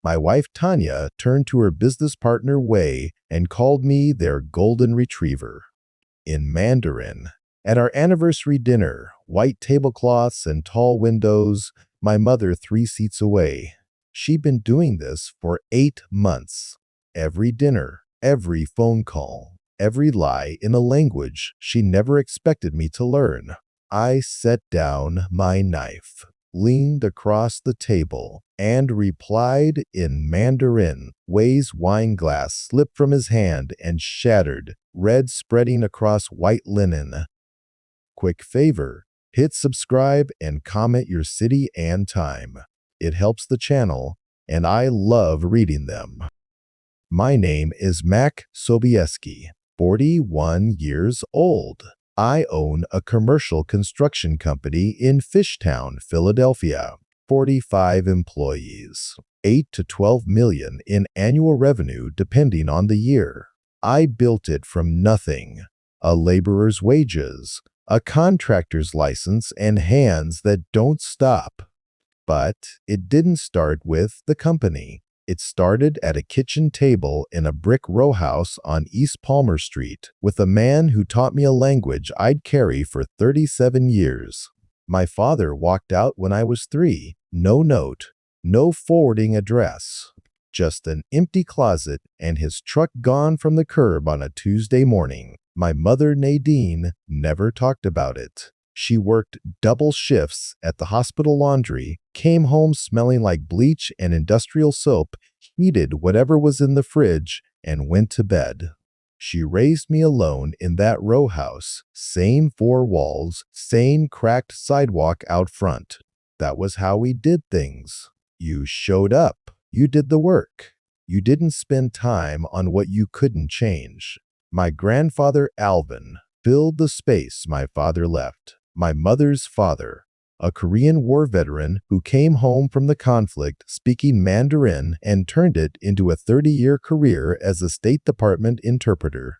My wife Tanya turned to her business partner Wei and called me their golden retriever. In Mandarin, at our anniversary dinner, white tablecloths and tall windows, my mother 3 seats away. She'd been doing this for 8 months. Every dinner, every phone call, every lie in a language she never expected me to learn. I set down my knife, leaned across the table, and replied in Mandarin. Wei's wine glass slipped from his hand and shattered, red spreading across white linen. Quick favor, hit subscribe and comment your city and time. It helps the channel, and I love reading them. My name is Mack Sobieski, 41 years old. I own a commercial construction company in Fishtown, Philadelphia. 45 employees, 8 to 12 million in annual revenue depending on the year. I built it from nothing. A laborer's wages, a contractor's license, and hands that don't stop. But it didn't start with the company. It started at a kitchen table in a brick row house on East Palmer Street with a man who taught me a language I'd carry for 37 years. My father walked out when I was 3. No note, no forwarding address. Just an empty closet and his truck gone from the curb on a Tuesday morning. My mother, Nadine, never talked about it. She worked double shifts at the hospital laundry, came home smelling like bleach and industrial soap, heated whatever was in the fridge, and went to bed. She raised me alone in that row house, same 4 walls, same cracked sidewalk out front. That was how we did things. You showed up. You did the work. You didn't spend time on what you couldn't change. My grandfather, Alvin, filled the space my father left. My mother's father, a Korean War veteran who came home from the conflict speaking Mandarin and turned it into a 30-year career as a State Department interpreter.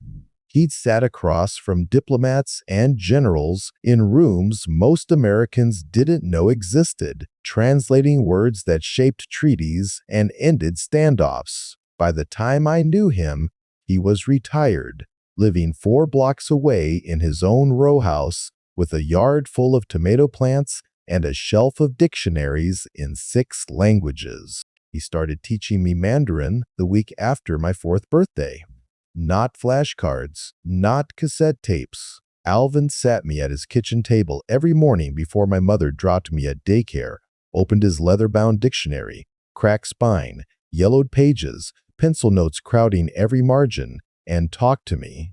He'd sat across from diplomats and generals in rooms most Americans didn't know existed, translating words that shaped treaties and ended standoffs. By the time I knew him, he was retired, living 4 blocks away in his own row house with a yard full of tomato plants and a shelf of dictionaries in 6 languages. He started teaching me Mandarin the week after my 4th birthday. Not flashcards, not cassette tapes. Alvin sat me at his kitchen table every morning before my mother dropped me at daycare, opened his leather-bound dictionary, cracked spine, yellowed pages, pencil notes crowding every margin, and talked to me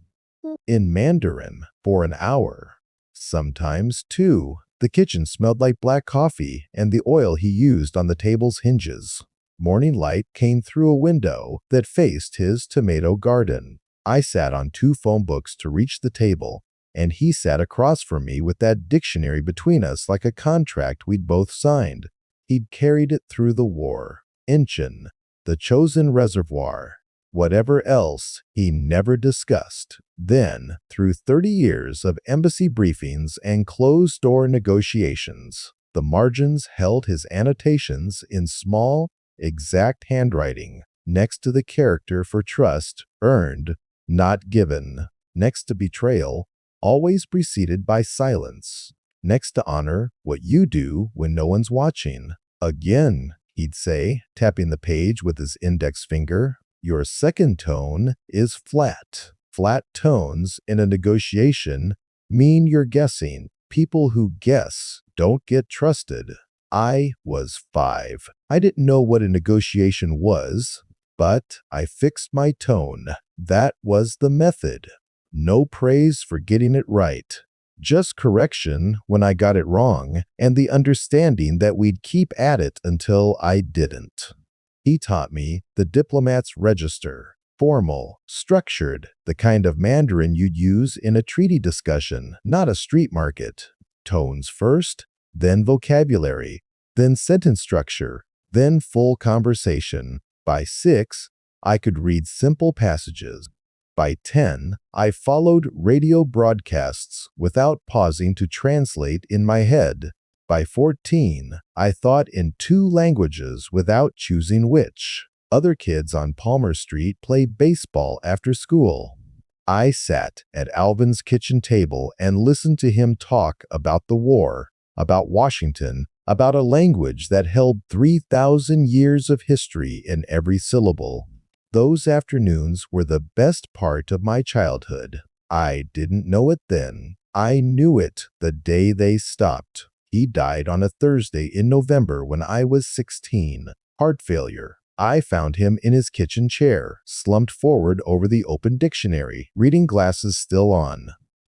in Mandarin for an hour. Sometimes, 2. The kitchen smelled like black coffee and the oil he used on the table's hinges. Morning light came through a window that faced his tomato garden. I sat on 2 phone books to reach the table, and he sat across from me with that dictionary between us like a contract we'd both signed. He'd carried it through the war. Incheon, the chosen reservoir. Whatever else he never discussed. Then, through 30 years of embassy briefings and closed-door negotiations, the margins held his annotations in small, exact handwriting, next to the character for trust, earned, not given, next to betrayal, always preceded by silence, next to honor, what you do when no one's watching. Again, he'd say, tapping the page with his index finger, your second tone is flat. Flat tones in a negotiation mean you're guessing. People who guess don't get trusted. I was 5. I didn't know what a negotiation was, but I fixed my tone. That was the method. No praise for getting it right. Just correction when I got it wrong, and the understanding that we'd keep at it until I didn't. He taught me the diplomat's register. Formal, structured, the kind of Mandarin you'd use in a treaty discussion, not a street market. Tones first, then vocabulary, then sentence structure, then full conversation. By 6, I could read simple passages. By 10, I followed radio broadcasts without pausing to translate in my head. By 14, I thought in 2 languages without choosing which. Other kids on Palmer Street played baseball after school. I sat at Alvin's kitchen table and listened to him talk about the war, about Washington, about a language that held 3,000 years of history in every syllable. Those afternoons were the best part of my childhood. I didn't know it then. I knew it the day they stopped. He died on a Thursday in November when I was 16. Heart failure. I found him in his kitchen chair, slumped forward over the open dictionary, reading glasses still on.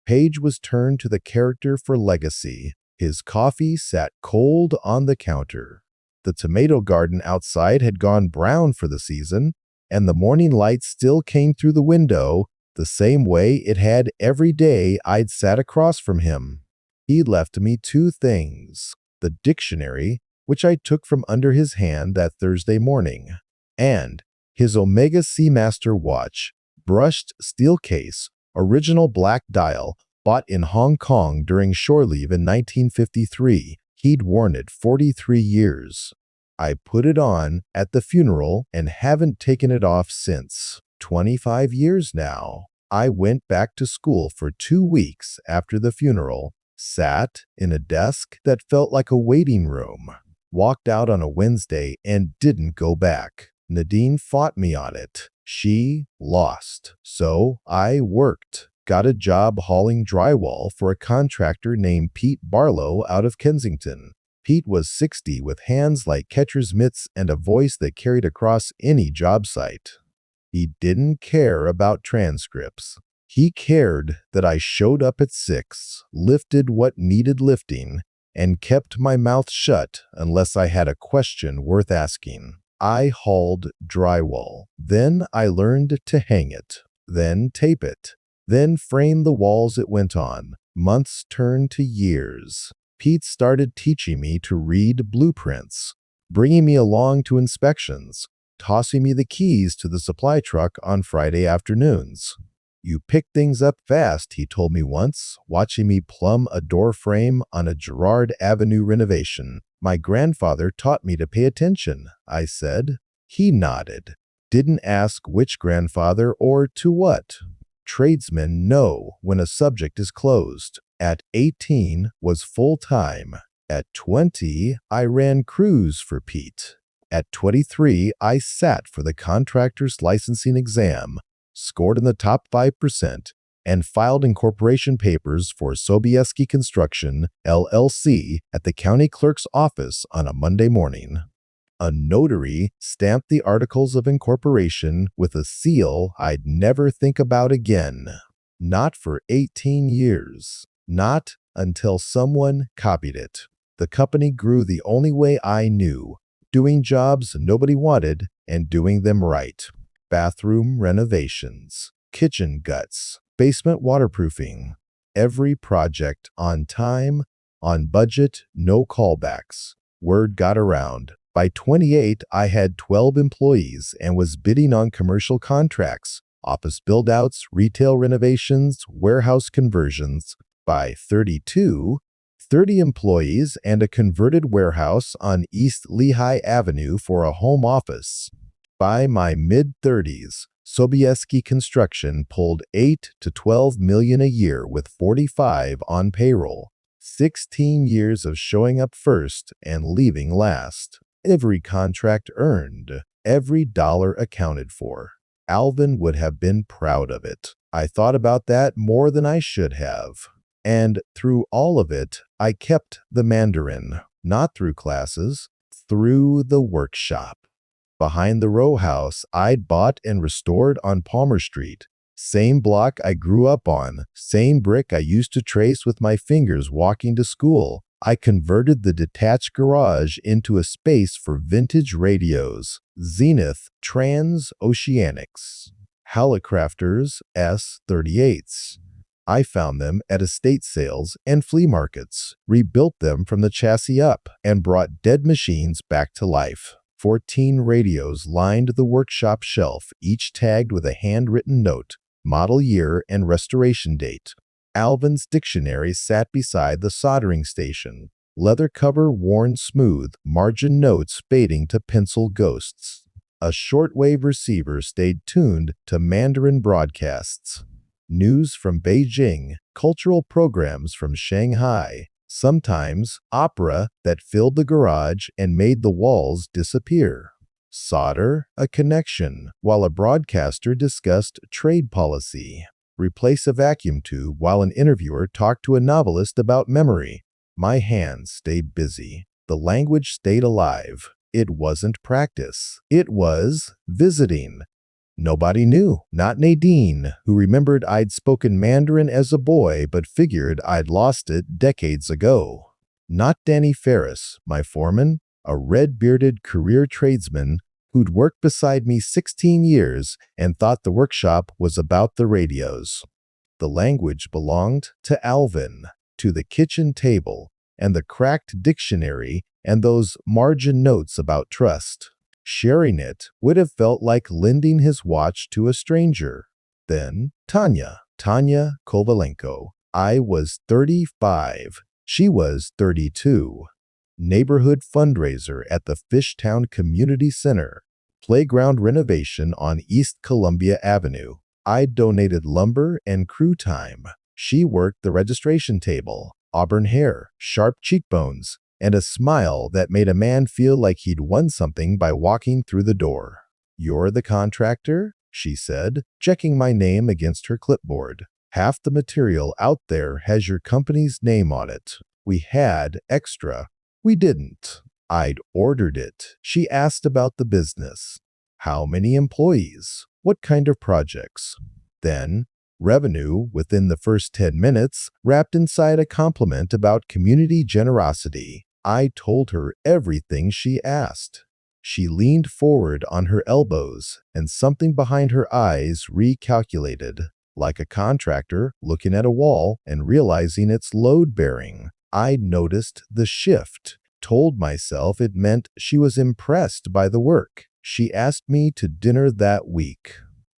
Page was turned to the character for legacy. His coffee sat cold on the counter. The tomato garden outside had gone brown for the season, and the morning light still came through the window the same way it had every day I'd sat across from him. He left me 2 things: the dictionary, which I took from under his hand that Thursday morning, and his Omega Seamaster watch, brushed steel case, original black dial, bought in Hong Kong during shore leave in 1953. He'd worn it 43 years. I put it on at the funeral and haven't taken it off since. 25 years now. I went back to school for 2 weeks after the funeral, sat in a desk that felt like a waiting room, walked out on a Wednesday and didn't go back. Nadine fought me on it. She lost. So I worked. Got a job hauling drywall for a contractor named Pete Barlow out of Kensington. Pete was 60 with hands like catcher's mitts and a voice that carried across any job site. He didn't care about transcripts. He cared that I showed up at 6, lifted what needed lifting, and kept my mouth shut unless I had a question worth asking. I hauled drywall. Then I learned to hang it, then tape it, then frame the walls it went on. Months turned to years. Pete started teaching me to read blueprints, bringing me along to inspections, tossing me the keys to the supply truck on Friday afternoons. "You pick things up fast," he told me once, watching me plumb a door frame on a Girard Avenue renovation. "My grandfather taught me to pay attention," I said. He nodded. Didn't ask which grandfather or to what. Tradesmen know when a subject is closed. At 18 was full-time. At 20, I ran crews for Pete. At 23, I sat for the contractor's licensing exam, scored in the top 5%, and filed incorporation papers for Sobieski Construction, LLC, at the county clerk's office on a Monday morning. A notary stamped the articles of incorporation with a seal I'd never think about again. Not for 18 years. Not until someone copied it. The company grew the only way I knew, doing jobs nobody wanted and doing them right. Bathroom renovations, kitchen guts, basement waterproofing. Every project on time, on budget, no callbacks. Word got around. By 28, I had 12 employees and was bidding on commercial contracts, office build-outs, retail renovations, warehouse conversions. By 32, 30 employees and a converted warehouse on East Lehigh Avenue for a home office. By my mid-30s, Sobieski Construction pulled $8 to $12 million a year with 45 on payroll. 16 years of showing up first and leaving last. Every contract earned, every dollar accounted for. Alvin would have been proud of it. I thought about that more than I should have. And through all of it, I kept the Mandarin, not through classes, through the workshop. Behind the row house I'd bought and restored on Palmer Street. Same block I grew up on, same brick I used to trace with my fingers walking to school. I converted the detached garage into a space for vintage radios, Zenith Trans-Oceanics, Hallicrafters S38s. I found them at estate sales and flea markets, rebuilt them from the chassis up, and brought dead machines back to life. 14 radios lined the workshop shelf, each tagged with a handwritten note, model year and restoration date. Alvin's dictionary sat beside the soldering station. leather cover worn smooth, margin notes fading to pencil ghosts. A shortwave receiver stayed tuned to Mandarin broadcasts. News from Beijing, cultural programs from Shanghai, sometimes opera that filled the garage and made the walls disappear. Solder, a connection, while a broadcaster discussed trade policy. Replace a vacuum tube while an interviewer talked to a novelist about memory. My hands stayed busy. The language stayed alive. It wasn't practice. It was visiting. Nobody knew, not Nadine, who remembered I'd spoken Mandarin as a boy but figured I'd lost it decades ago. Not Danny Ferris, my foreman, a red-bearded career tradesman who'd worked beside me 16 years and thought the workshop was about the radios. The language belonged to Alvin, to the kitchen table, and the cracked dictionary and those margin notes about trust. Sharing it would have felt like lending his watch to a stranger. Then Tanya Kovalenko. I was 35. She was 32. Neighborhood fundraiser at the Fishtown Community Center. Playground renovation on East Columbia Avenue. I donated lumber and crew time. She worked the registration table. Auburn hair, sharp cheekbones, and a smile that made a man feel like he'd won something by walking through the door. "You're the contractor?" she said, checking my name against her clipboard. "Half the material out there has your company's name on it. We had extra. We didn't. I'd ordered it." She asked about the business. How many employees? What kind of projects? Then, revenue within the first 10 minutes, wrapped inside a compliment about community generosity. I told her everything she asked. She leaned forward on her elbows, and something behind her eyes recalculated, like a contractor looking at a wall and realizing it's load-bearing. I noticed the shift, told myself it meant she was impressed by the work. She asked me to dinner that week,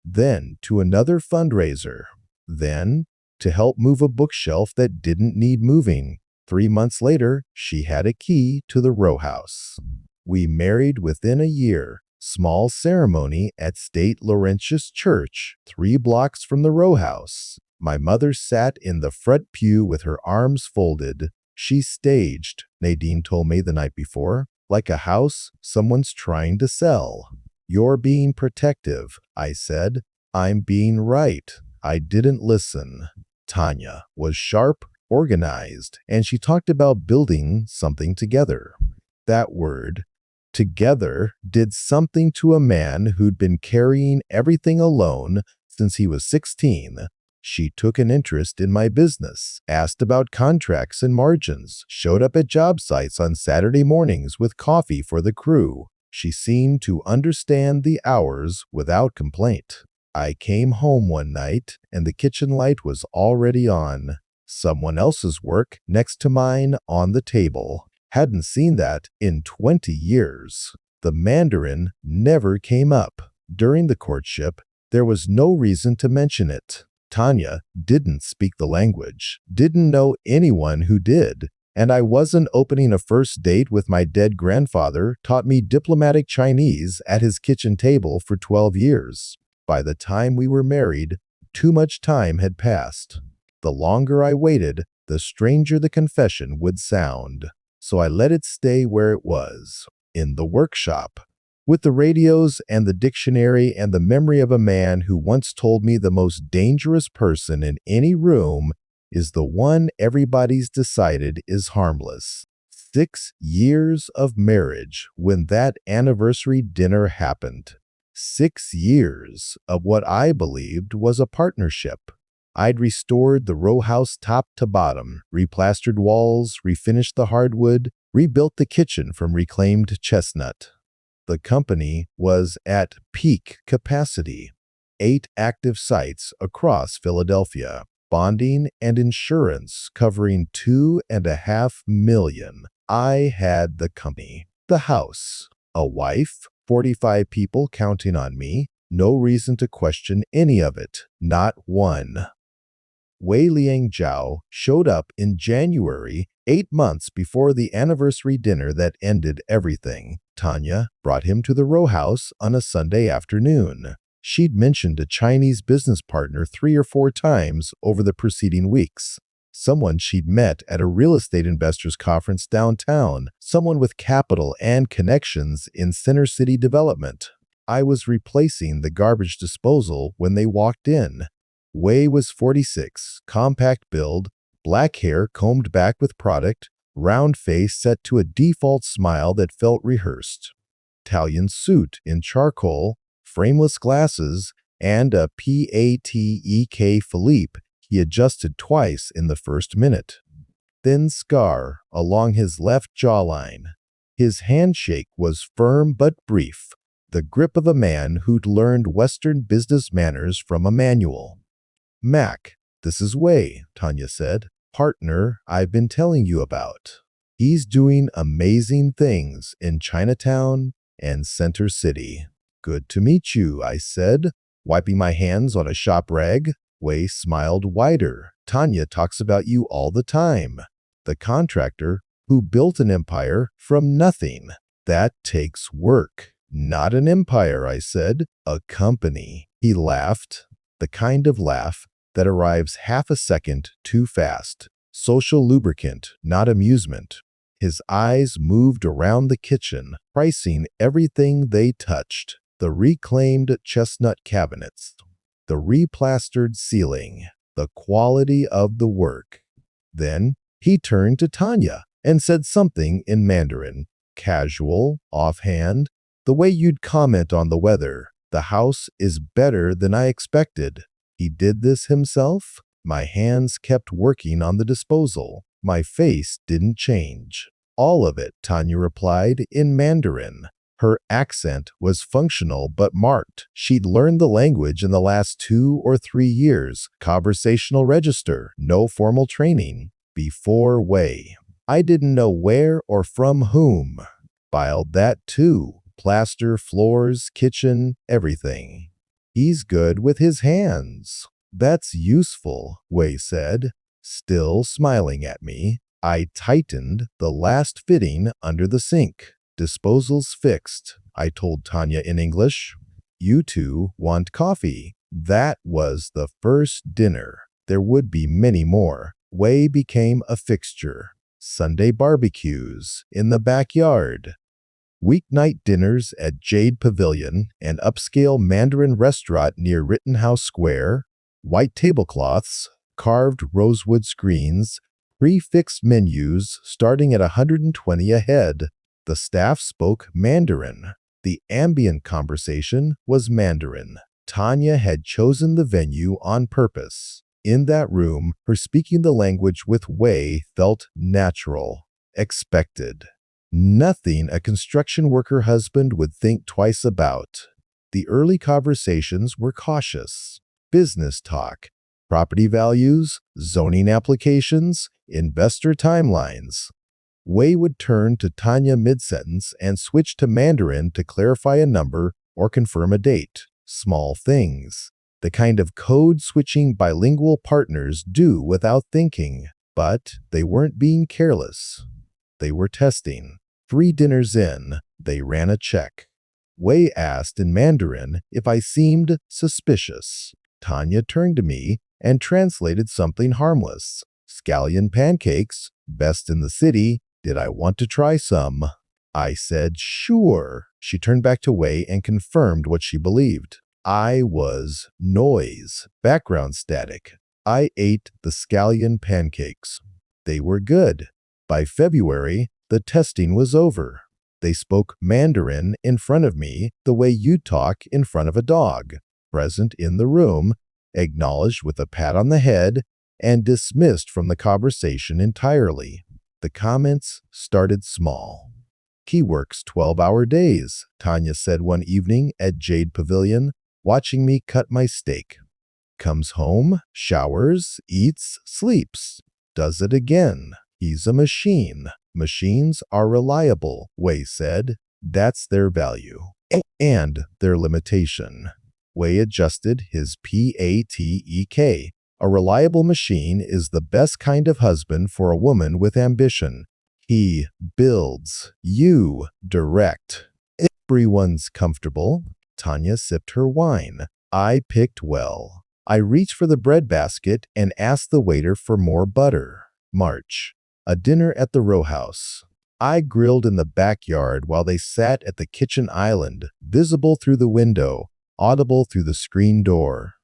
then to another fundraiser, then to help move a bookshelf that didn't need moving. 3 months later, she had a key to the row house. We married within a year. Small ceremony at St. Laurentius Church, 3 blocks from the row house. My mother sat in the front pew with her arms folded. She staged, Nadine told me the night before, like a house someone's trying to sell. "You're being protective," I said. "I'm being right." I didn't listen. Tanya was sharp, organized, and she talked about building something together. That word, together, did something to a man who'd been carrying everything alone since he was 16. She took an interest in my business, asked about contracts and margins, showed up at job sites on Saturday mornings with coffee for the crew. She seemed to understand the hours without complaint. I came home one night, and the kitchen light was already on. Someone else's work next to mine on the table. Hadn't seen that in 20 years. The Mandarin never came up. During the courtship, there was no reason to mention it. Tanya didn't speak the language, didn't know anyone who did, and I wasn't opening a first date with my dead grandfather taught me diplomatic Chinese at his kitchen table for 12 years. By the time we were married, too much time had passed. The longer I waited, the stranger the confession would sound. So I let it stay where it was, in the workshop, with the radios and the dictionary and the memory of a man who once told me the most dangerous person in any room is the one everybody's decided is harmless. 6 years of marriage when that anniversary dinner happened. 6 years of what I believed was a partnership. I'd restored the row house top to bottom, replastered walls, refinished the hardwood, rebuilt the kitchen from reclaimed chestnut. The company was at peak capacity. 8 active sites across Philadelphia, bonding and insurance covering $2.5 million. I had the company, the house, a wife, 45 people counting on me, no reason to question any of it, not one. Wei Liangjiao showed up in January, 8 months before the anniversary dinner that ended everything. Tanya brought him to the row house on a Sunday afternoon. She'd mentioned a Chinese business partner 3 or 4 times over the preceding weeks. Someone she'd met at a real estate investors conference downtown, someone with capital and connections in center city development. I was replacing the garbage disposal when they walked in. Wei was 46, compact build, black hair combed back with product, round face set to a default smile that felt rehearsed. Italian suit in charcoal, frameless glasses, and a Patek Philippe he adjusted twice in the first minute. Thin scar along his left jawline. His handshake was firm but brief, the grip of a man who'd learned Western business manners from a manual. "Mack, this is Wei," Tanya said. "Partner I've been telling you about. He's doing amazing things in Chinatown and Center City." "Good to meet you," I said, wiping my hands on a shop rag. Wei smiled wider. "Tanya talks about you all the time. The contractor who built an empire from nothing. That takes work." "Not an empire," I said. "A company." He laughed, the kind of laugh that arrives half a second too fast. Social lubricant, not amusement. His eyes moved around the kitchen, pricing everything they touched. The reclaimed chestnut cabinets, the replastered ceiling, the quality of the work. Then he turned to Tanya and said something in Mandarin, casual, offhand, the way you'd comment on the weather. "The house is better than I expected." He did this himself? My hands kept working on the disposal. My face didn't change. "All of it," Tanya replied in Mandarin. Her accent was functional but marked. She'd learned the language in the last 2 or 3 years. Conversational register, no formal training. Before Wei. I didn't know where or from whom. Filed that too. Plaster, floors, kitchen, everything. "He's good with his hands." "That's useful," Wei said, still smiling at me. I tightened the last fitting under the sink. "Disposal's fixed," I told Tanya in English. "You two want coffee." That was the first dinner. There would be many more. Wei became a fixture. Sunday barbecues in the backyard. Weeknight dinners at Jade Pavilion, an upscale Mandarin restaurant near Rittenhouse Square. White tablecloths, carved rosewood screens, prefixed menus starting at $120 a head. The staff spoke Mandarin. The ambient conversation was Mandarin. Tanya had chosen the venue on purpose. In that room, her speaking the language with Wei felt natural, expected. Nothing a construction worker husband would think twice about. The early conversations were cautious. Business talk, property values, zoning applications, investor timelines. Wei would turn to Tanya mid-sentence and switch to Mandarin to clarify a number or confirm a date. Small things. The kind of code-switching bilingual partners do without thinking. But they weren't being careless. They were testing. 3 dinners in, they ran a check. Wei asked in Mandarin if I seemed suspicious. Tanya turned to me and translated something harmless. "Scallion pancakes, best in the city. Did I want to try some?" I said, "Sure." She turned back to Wei and confirmed what she believed. I was noise, background static. I ate the scallion pancakes. They were good. By February, the testing was over. They spoke Mandarin in front of me the way you'd talk in front of a dog. Present in the room, acknowledged with a pat on the head, and dismissed from the conversation entirely. The comments started small. "He works 12-hour days," Tanya said one evening at Jade Pavilion, watching me cut my steak. "Comes home, showers, eats, sleeps. Does it again. He's a machine. Machines are reliable," Wei said. "That's their value. And their limitation." Wei adjusted his Patek A reliable machine is the best kind of husband for a woman with ambition. He builds, you direct. Everyone's comfortable. Tanya sipped her wine. I picked well. I reached for the breadbasket and asked the waiter for more butter. March. A dinner at the row house. I grilled in the backyard while they sat at the kitchen island, visible through the window, audible through the screen door.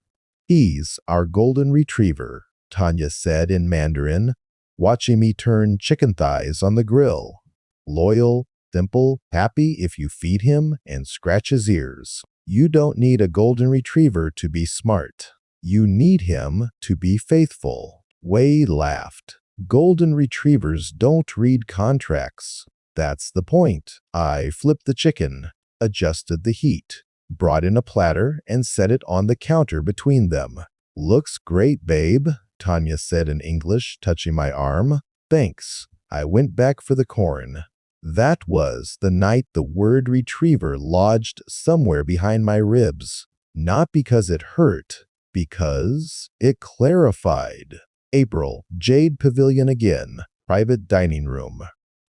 He's our golden retriever, Tanya said in Mandarin, watching me turn chicken thighs on the grill. Loyal, simple, happy if you feed him and scratch his ears. You don't need a golden retriever to be smart. You need him to be faithful. Wei laughed. Golden retrievers don't read contracts. That's the point. I flipped the chicken, adjusted the heat, brought in a platter, and set it on the counter between them. Looks great, babe, Tanya said in English, touching my arm. Thanks. I went back for the corn. That was the night the word retriever lodged somewhere behind my ribs. Not because it hurt, because it clarified. April, Jade Pavilion again, private dining room.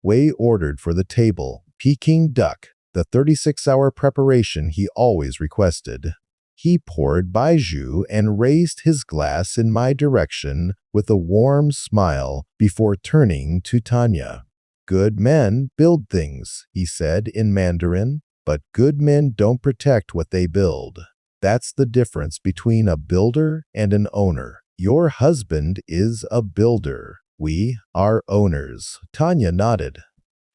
Wei ordered for the table, Peking duck, the 36-hour preparation he always requested. He poured baijiu and raised his glass in my direction with a warm smile before turning to Tanya. Good men build things, he said in Mandarin, but good men don't protect what they build. That's the difference between a builder and an owner. Your husband is a builder. We are owners. Tanya nodded.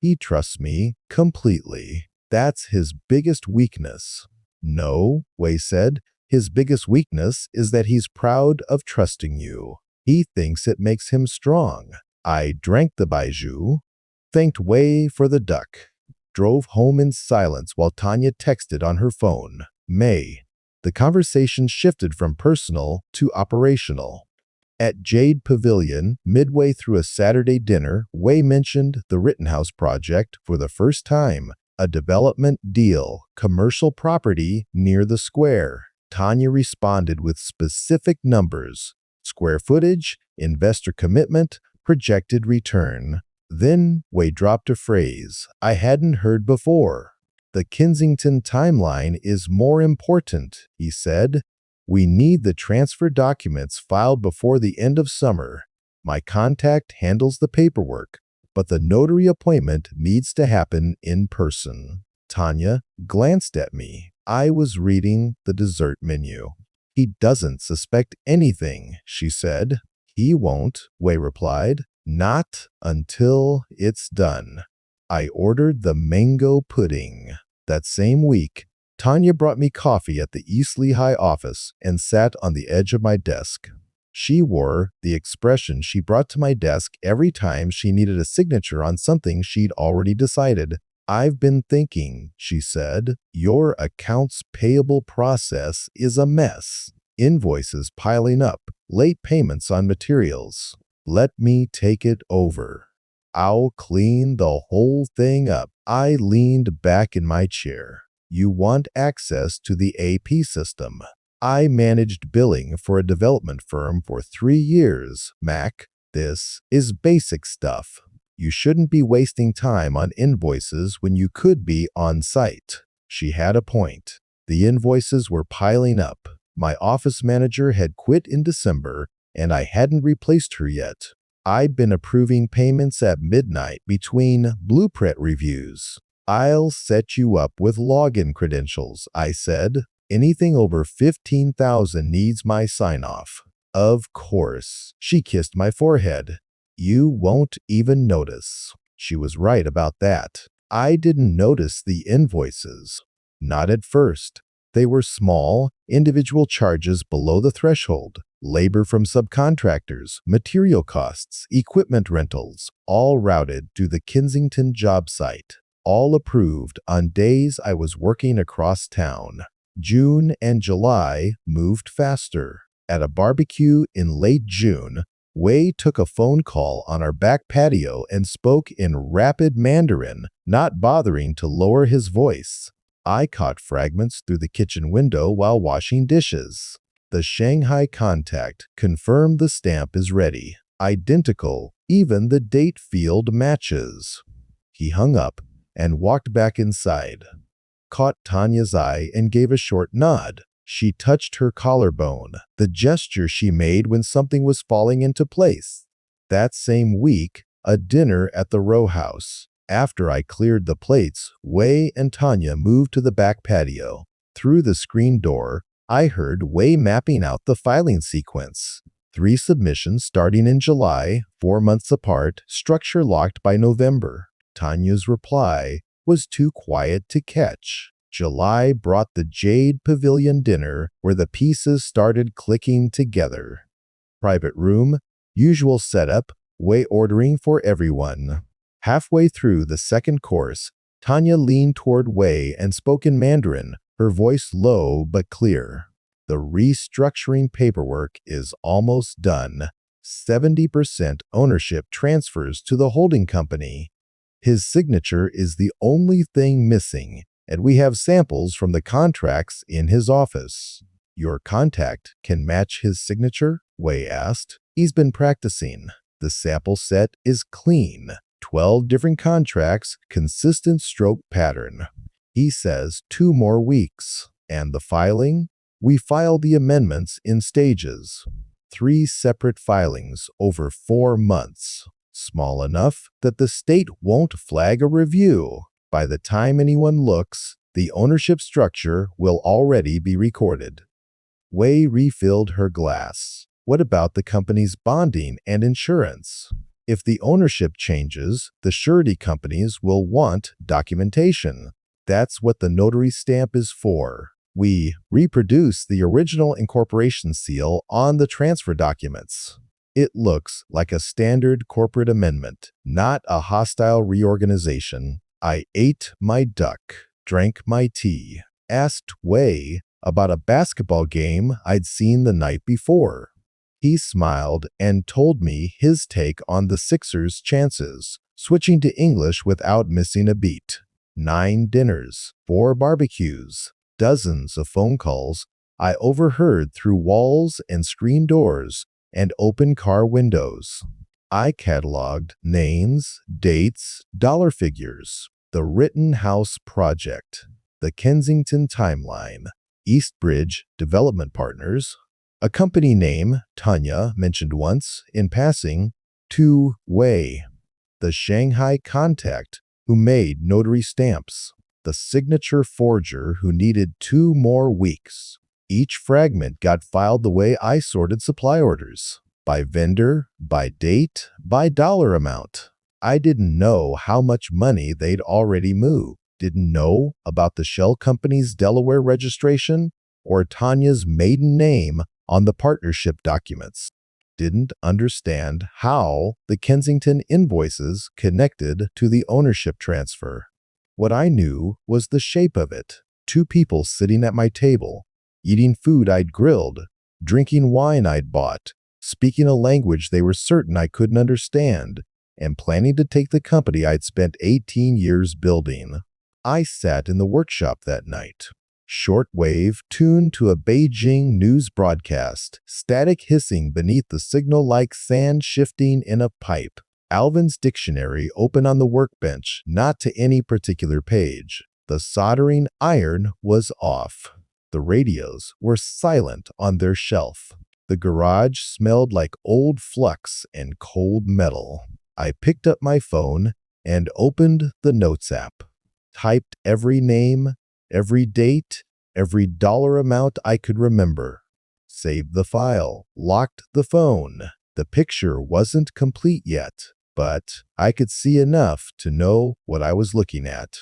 He trusts me completely. That's his biggest weakness. No, Wei said. His biggest weakness is that he's proud of trusting you. He thinks it makes him strong. I drank the baijiu, thanked Wei for the duck, drove home in silence while Tanya texted on her phone. May. The conversation shifted from personal to operational. At Jade Pavilion, midway through a Saturday dinner, Wei mentioned the Rittenhouse project for the first time, a development deal, commercial property near the square. Tanya responded with specific numbers, square footage, investor commitment, projected return. Then Wei dropped a phrase I hadn't heard before. The Kensington timeline is more important, he said. We need the transfer documents filed before the end of summer. My contact handles the paperwork, but the notary appointment needs to happen in person. Tanya glanced at me. I was reading the dessert menu. He doesn't suspect anything, she said. He won't, Wei replied. Not until it's done. I ordered the mango pudding. That same week, Tanya brought me coffee at the East Lehigh office and sat on the edge of my desk. She wore the expression she brought to my desk every time she needed a signature on something she'd already decided. I've been thinking, she said. Your accounts payable process is a mess. Invoices piling up, late payments on materials. Let me take it over. I'll clean the whole thing up. I leaned back in my chair. You want access to the AP system. I managed billing for a development firm for 3 years, Mac. This is basic stuff. You shouldn't be wasting time on invoices when you could be on site. She had a point. The invoices were piling up. My office manager had quit in December, and I hadn't replaced her yet. I'd been approving payments at midnight between blueprint reviews. I'll set you up with login credentials, I said. Anything over 15,000 needs my sign-off. Of course. She kissed my forehead. You won't even notice. She was right about that. I didn't notice the invoices. Not at first. They were small, individual charges below the threshold. Labor from subcontractors, material costs, equipment rentals, all routed to the Kensington job site. All approved on days I was working across town. June and July moved faster. At a barbecue in late June, Wei took a phone call on our back patio and spoke in rapid Mandarin, not bothering to lower his voice. I caught fragments through the kitchen window while washing dishes. The Shanghai contact confirmed the stamp is ready. Identical, even the date field matches. He hung up and walked back inside. Caught Tanya's eye and gave a short nod. She touched her collarbone, the gesture she made when something was falling into place. That same week, a dinner at the row house. After I cleared the plates, Wei and Tanya moved to the back patio. Through the screen door, I heard Wei mapping out the filing sequence. 3 submissions starting in July, 4 months apart, structure locked by November. Tanya's reply was too quiet to catch. July brought the Jade Pavilion dinner where the pieces started clicking together. Private room, usual setup, Wei ordering for everyone. Halfway through the second course, Tanya leaned toward Wei and spoke in Mandarin, her voice low but clear. The restructuring paperwork is almost done. 70% ownership transfers to the holding company. His signature is the only thing missing, and we have samples from the contracts in his office. Your contact can match his signature? Wei asked. He's been practicing. The sample set is clean. 12 different contracts, consistent stroke pattern. He says 2 more weeks. And the filing? We file the amendments in stages. 3 separate filings over 4 months. Small enough that the state won't flag a review. By the time anyone looks, the ownership structure will already be recorded. Wei refilled her glass. What about the company's bonding and insurance? If the ownership changes, the surety companies will want documentation. That's what the notary stamp is for. We reproduce the original incorporation seal on the transfer documents. It looks like a standard corporate amendment, not a hostile reorganization. I ate my duck, drank my tea, asked Wei about a basketball game I'd seen the night before. He smiled and told me his take on the Sixers' chances, switching to English without missing a beat. 9 dinners, 4 barbecues, dozens of phone calls I overheard through walls and screen doors and open car windows. I cataloged names, dates, dollar figures, the Rittenhouse Project, the Kensington Timeline, Eastbridge Development Partners, a company name Tanya mentioned once in passing, to Wei, the Shanghai contact who made notary stamps, the signature forger who needed 2 more weeks. Each fragment got filed the way I sorted supply orders, by vendor, by date, by dollar amount. I didn't know how much money they'd already moved, didn't know about the shell company's Delaware registration or Tanya's maiden name on the partnership documents. Didn't understand how the Kensington invoices connected to the ownership transfer. What I knew was the shape of it. 2 people sitting at my table, eating food I'd grilled, drinking wine I'd bought, speaking a language they were certain I couldn't understand, and planning to take the company I'd spent 18 years building. I sat in the workshop that night. Shortwave tuned to a Beijing news broadcast, static hissing beneath the signal like sand shifting in a pipe. Alvin's dictionary open on the workbench, not to any particular page. The soldering iron was off. The radios were silent on their shelf. The garage smelled like old flux and cold metal. I picked up my phone and opened the Notes app. Typed every name, every date, every dollar amount I could remember. Saved the file, locked the phone. The picture wasn't complete yet, but I could see enough to know what I was looking at.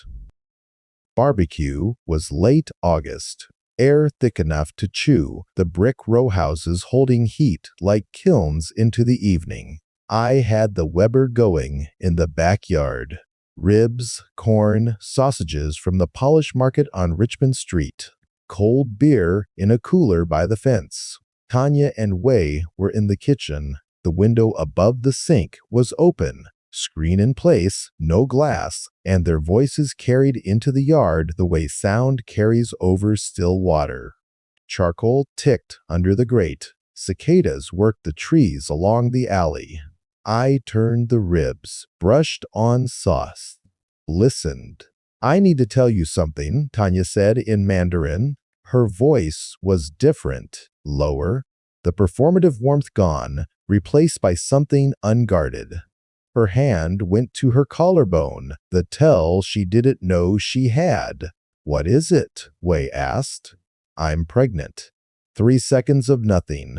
Barbecue was late August. Air thick enough to chew, the brick row houses holding heat like kilns into the evening. I had the Weber going in the backyard. Ribs, corn, sausages from the Polish Market on Richmond Street. Cold beer in a cooler by the fence. Tanya and Wei were in the kitchen. The window above the sink was open. Screen in place, no glass, and their voices carried into the yard the way sound carries over still water. Charcoal ticked under the grate. Cicadas worked the trees along the alley. I turned the ribs, brushed on sauce, listened. "I need to tell you something," Tanya said in Mandarin. Her voice was different, lower, the performative warmth gone, replaced by something unguarded. Her hand went to her collarbone, the tell she didn't know she had. "What is it?" Wei asked. "I'm pregnant." 3 seconds of nothing.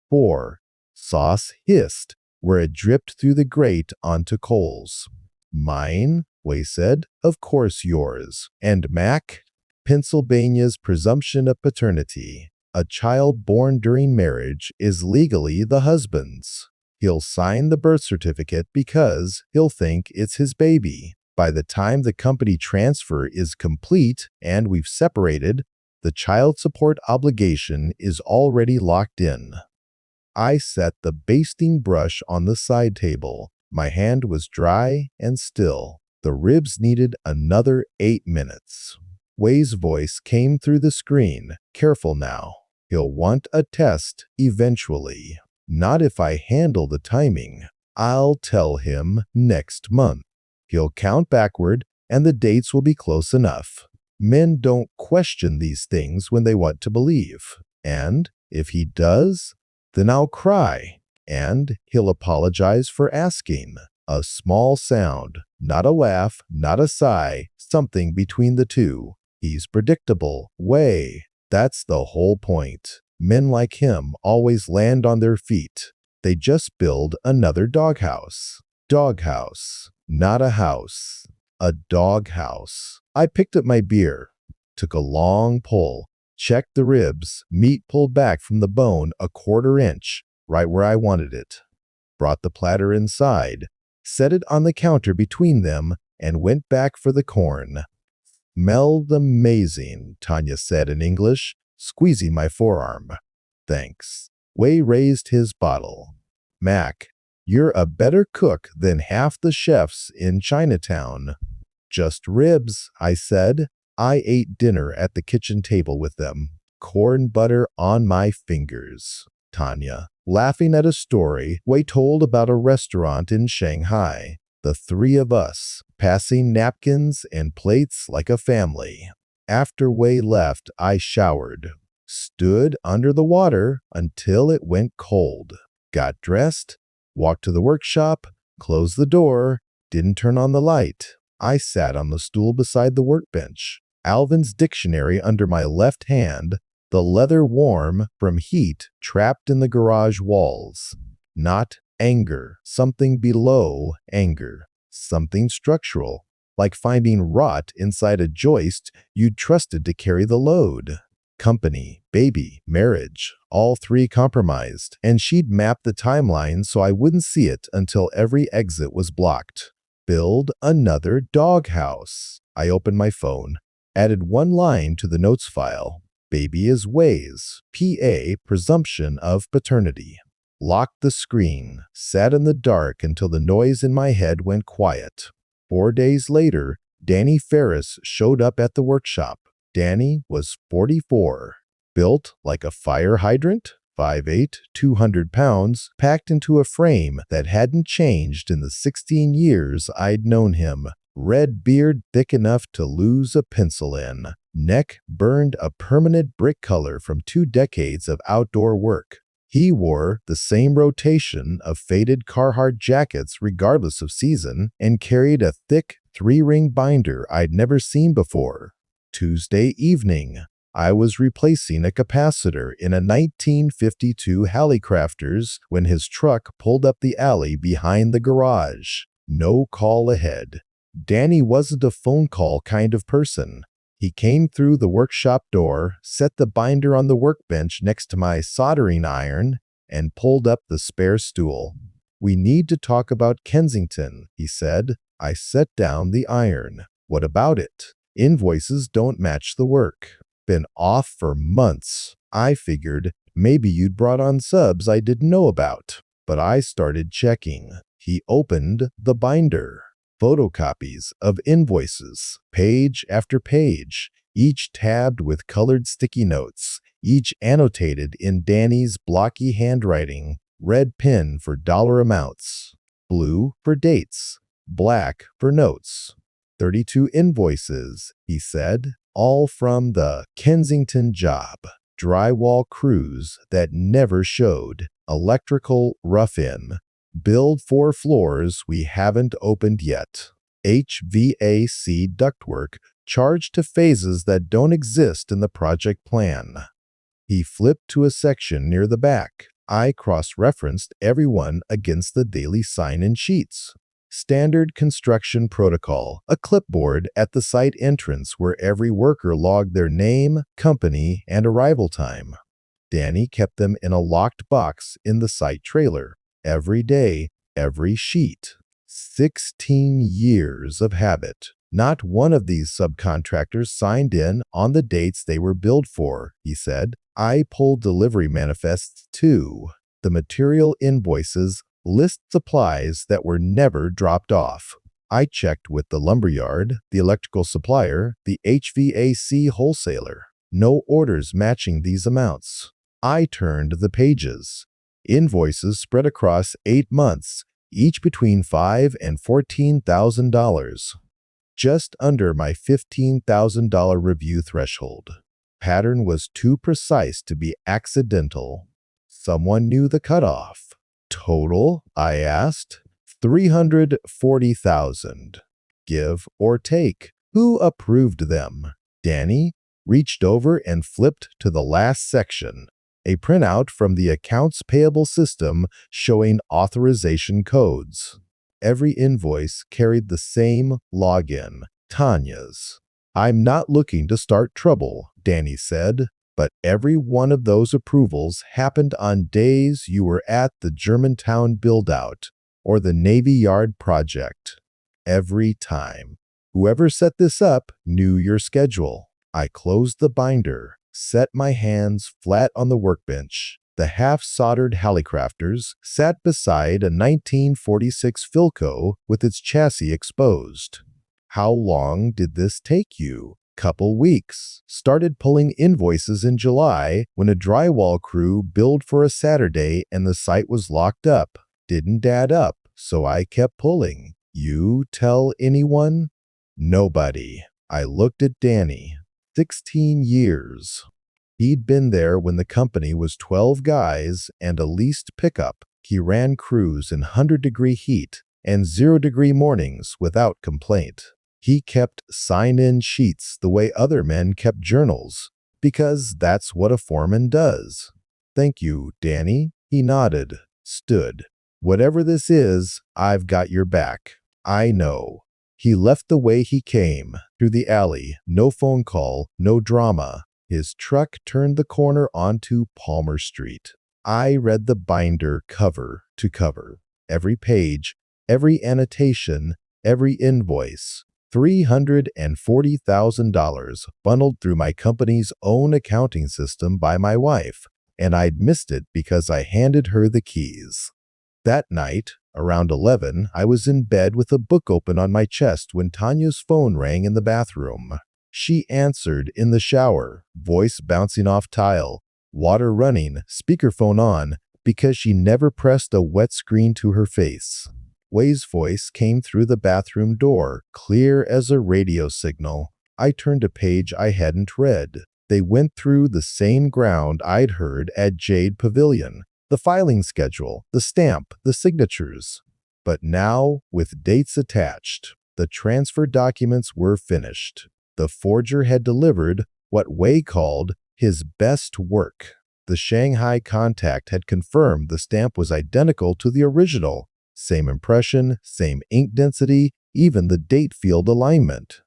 4. Sauce hissed, where it dripped through the grate onto coals. "Mine?" Wei said. "Of course yours. And Mack?" Pennsylvania's presumption of paternity. A child born during marriage is legally the husband's. He'll sign the birth certificate because he'll think it's his baby. By the time the company transfer is complete and we've separated, the child support obligation is already locked in. I set the basting brush on the side table. My hand was dry and still. The ribs needed another 8 minutes. Wei's voice came through the screen. "Careful now. He'll want a test eventually. Not if I handle the timing. I'll tell him next month. He'll count backward and the dates will be close enough. Men don't question these things when they want to believe. And if he does, then I'll cry. And he'll apologize for asking. A small sound, not a laugh, not a sigh, something between the two. He's predictable. Way. That's the whole point. Men like him always land on their feet. They just build another doghouse. Doghouse. Not a house. A doghouse." I picked up my beer, took a long pull, checked the ribs, meat pulled back from the bone a 1/4 inch, right where I wanted it. Brought the platter inside, set it on the counter between them, and went back for the corn. "Smelled amazing," Tanya said in English, squeezing my forearm. "Thanks." Wei raised his bottle. "Mack, you're a better cook than half the chefs in Chinatown." "Just ribs," I said. I ate dinner at the kitchen table with them. Corn butter on my fingers. Tanya, laughing at a story Wei told about a restaurant in Shanghai. The 3 of us, passing napkins and plates like a family. After Wei left, I showered. Stood under the water until it went cold. Got dressed, walked to the workshop, closed the door, didn't turn on the light. I sat on the stool beside the workbench, Alvin's dictionary under my left hand, the leather warm from heat trapped in the garage walls. Not anger, something below anger, something structural, like finding rot inside a joist you'd trusted to carry the load. Company, baby, marriage, all 3 compromised, and she'd mapped the timeline so I wouldn't see it until every exit was blocked. Build another doghouse. I opened my phone, added 1 line to the notes file. Baby is Wei's, PA, presumption of paternity. Locked the screen, sat in the dark until the noise in my head went quiet. 4 days later, Danny Ferris showed up at the workshop. Danny was 44, built like a fire hydrant, 5'8", 200 pounds, packed into a frame that hadn't changed in the 16 years I'd known him. Red beard thick enough to lose a pencil in. Neck burned a permanent brick color from 2 decades of outdoor work. He wore the same rotation of faded Carhartt jackets regardless of season and carried a thick 3-ring binder I'd never seen before. Tuesday evening, I was replacing a capacitor in a 1952 Hallicrafters when his truck pulled up the alley behind the garage. No call ahead. Danny wasn't a phone call kind of person. He came through the workshop door, set the binder on the workbench next to my soldering iron, and pulled up the spare stool. "We need to talk about Kensington," he said. I set down the iron. "What about it?" "Invoices don't match the work. Been off for months. I figured maybe you'd brought on subs I didn't know about." But I started checking. He opened the binder. Photocopies of invoices, page after page. each tabbed with colored sticky notes, each annotated in Danny's blocky handwriting, red pen for dollar amounts, blue for dates, black for notes. 32 invoices, he said, all from the Kensington job, drywall crews that never showed, electrical rough-in, build 4 floors we haven't opened yet, HVAC ductwork charged to phases that don't exist in the project plan. He flipped to a section near the back. I cross-referenced everyone against the daily sign-in sheets. Standard construction protocol, a clipboard at the site entrance where every worker logged their name, company, and arrival time. Danny kept them in a locked box in the site trailer. Every day, every sheet. 16 years of habit. Not one of these subcontractors signed in on the dates they were billed for, he said. I pulled delivery manifests too. The material invoices list supplies that were never dropped off. I checked with the lumberyard, the electrical supplier, the HVAC wholesaler. No orders matching these amounts. I turned the pages. Invoices spread across 8 months, each between $5,000 and $14,000. Just under my $15,000 review threshold. Pattern was too precise to be accidental. Someone knew the cutoff. Total, I asked. $340,000. Give or take. Who approved them? Danny reached over and flipped to the last section. A printout from the accounts payable system showing authorization codes. Every invoice carried the same login, Tanya's. I'm not looking to start trouble, Danny said, but every one of those approvals happened on days you were at the Germantown build-out or the Navy Yard project. Every time. Whoever set this up knew your schedule. I closed the binder, set my hands flat on the workbench. The half-soldered Hallicrafters sat beside a 1946 Philco with its chassis exposed. How long did this take you? Couple weeks. Started pulling invoices in July when a drywall crew billed for a Saturday and the site was locked up. Didn't add up, so I kept pulling. You tell anyone? Nobody. I looked at Danny. 16 years. He'd been there when the company was 12 guys and a leased pickup. He ran crews in 100-degree heat and 0-degree mornings without complaint. He kept sign-in sheets the way other men kept journals, because that's what a foreman does. Thank you, Danny. He nodded, stood. Whatever this is, I've got your back. I know. He left the way he came, through the alley, no phone call, no drama. His truck turned the corner onto Palmer Street. I read the binder cover to cover. Every page, every annotation, every invoice. $340,000 bundled through my company's own accounting system by my wife, and I'd missed it because I handed her the keys. That night, around 11, I was in bed with a book open on my chest when Tanya's phone rang in the bathroom. She answered in the shower, voice bouncing off tile, water running, speakerphone on, because she never pressed a wet screen to her face. Way's voice came through the bathroom door, clear as a radio signal. I turned a page I hadn't read. They went through the same ground I'd heard at Jade Pavilion. The filing schedule, the stamp, the signatures. But now, with dates attached, the transfer documents were finished. The forger had delivered what Way called his best work. The Shanghai contact had confirmed the stamp was identical to the original. Same impression, same ink density, even the date field alignment.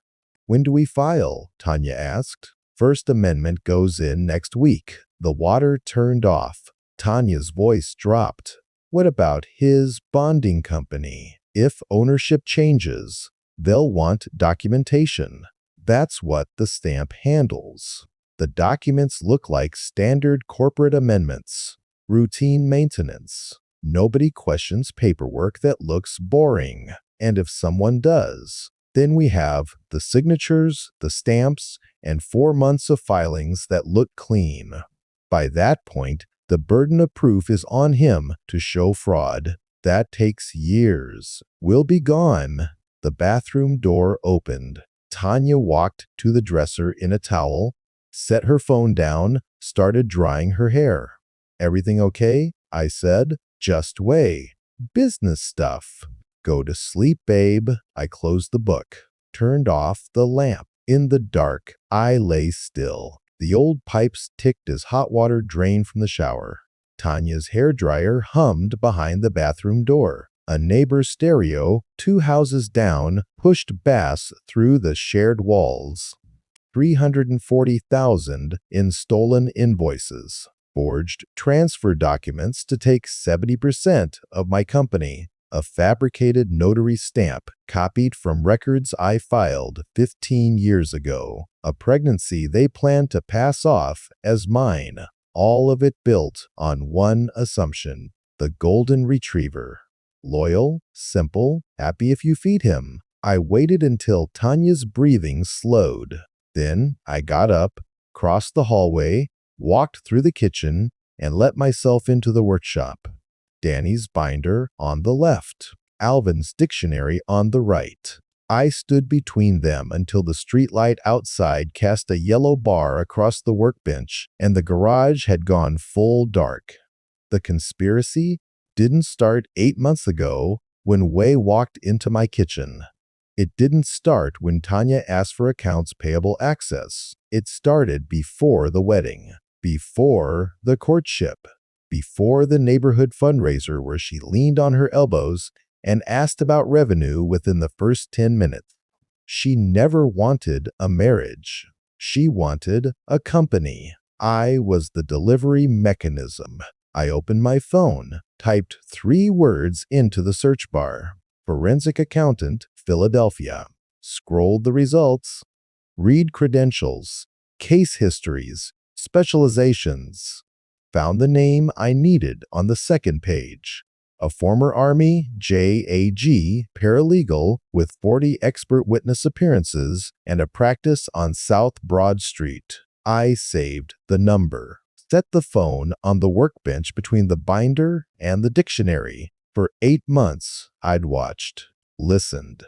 When do we file? Tanya asked. First amendment goes in next week. The water turned off. Tanya's voice dropped. What about his bonding company? If ownership changes, they'll want documentation. That's what the stamp handles. The documents look like standard corporate amendments. Routine maintenance. Nobody questions paperwork that looks boring. And if someone does, Then we have the signatures, the stamps, and 4 months of filings that look clean. By that point, the burden of proof is on him to show fraud. That takes years. We'll be gone. The bathroom door opened. Tanya walked to the dresser in a towel, set her phone down, started drying her hair. "Everything okay?" I said. "Just way. Business stuff." "Go to sleep, babe." I closed the book, turned off the lamp. In the dark, I lay still. The old pipes ticked as hot water drained from the shower. Tanya's hairdryer hummed behind the bathroom door. A neighbor's stereo, 2 houses down, pushed bass through the shared walls. 340,000 in stolen invoices. Forged transfer documents to take 70% of my company. A fabricated notary stamp copied from records I filed 15 years ago. A pregnancy they planned to pass off as mine. All of it built on one assumption: the golden retriever. Loyal, simple, happy if you feed him. I waited until Tanya's breathing slowed. Then I got up, crossed the hallway, walked through the kitchen, and let myself into the workshop. Danny's binder on the left, Alvin's dictionary on the right. I stood between them until the streetlight outside cast a yellow bar across the workbench and the garage had gone full dark. The conspiracy didn't start 8 months ago when Wei walked into my kitchen. It didn't start when Tanya asked for accounts payable access. It started before the wedding, before the courtship, before the neighborhood fundraiser where she leaned on her elbows and asked about revenue within the first 10 minutes. She never wanted a marriage. She wanted a company. I was the delivery mechanism. I opened my phone, typed 3 words into the search bar: forensic accountant, Philadelphia. Scrolled the results. Read credentials, case histories, specializations. Found the name I needed on the second page. A former Army JAG paralegal with 40 expert witness appearances and a practice on South Broad Street. I saved the number. Set the phone on the workbench between the binder and the dictionary. For 8 months, I'd watched, listened,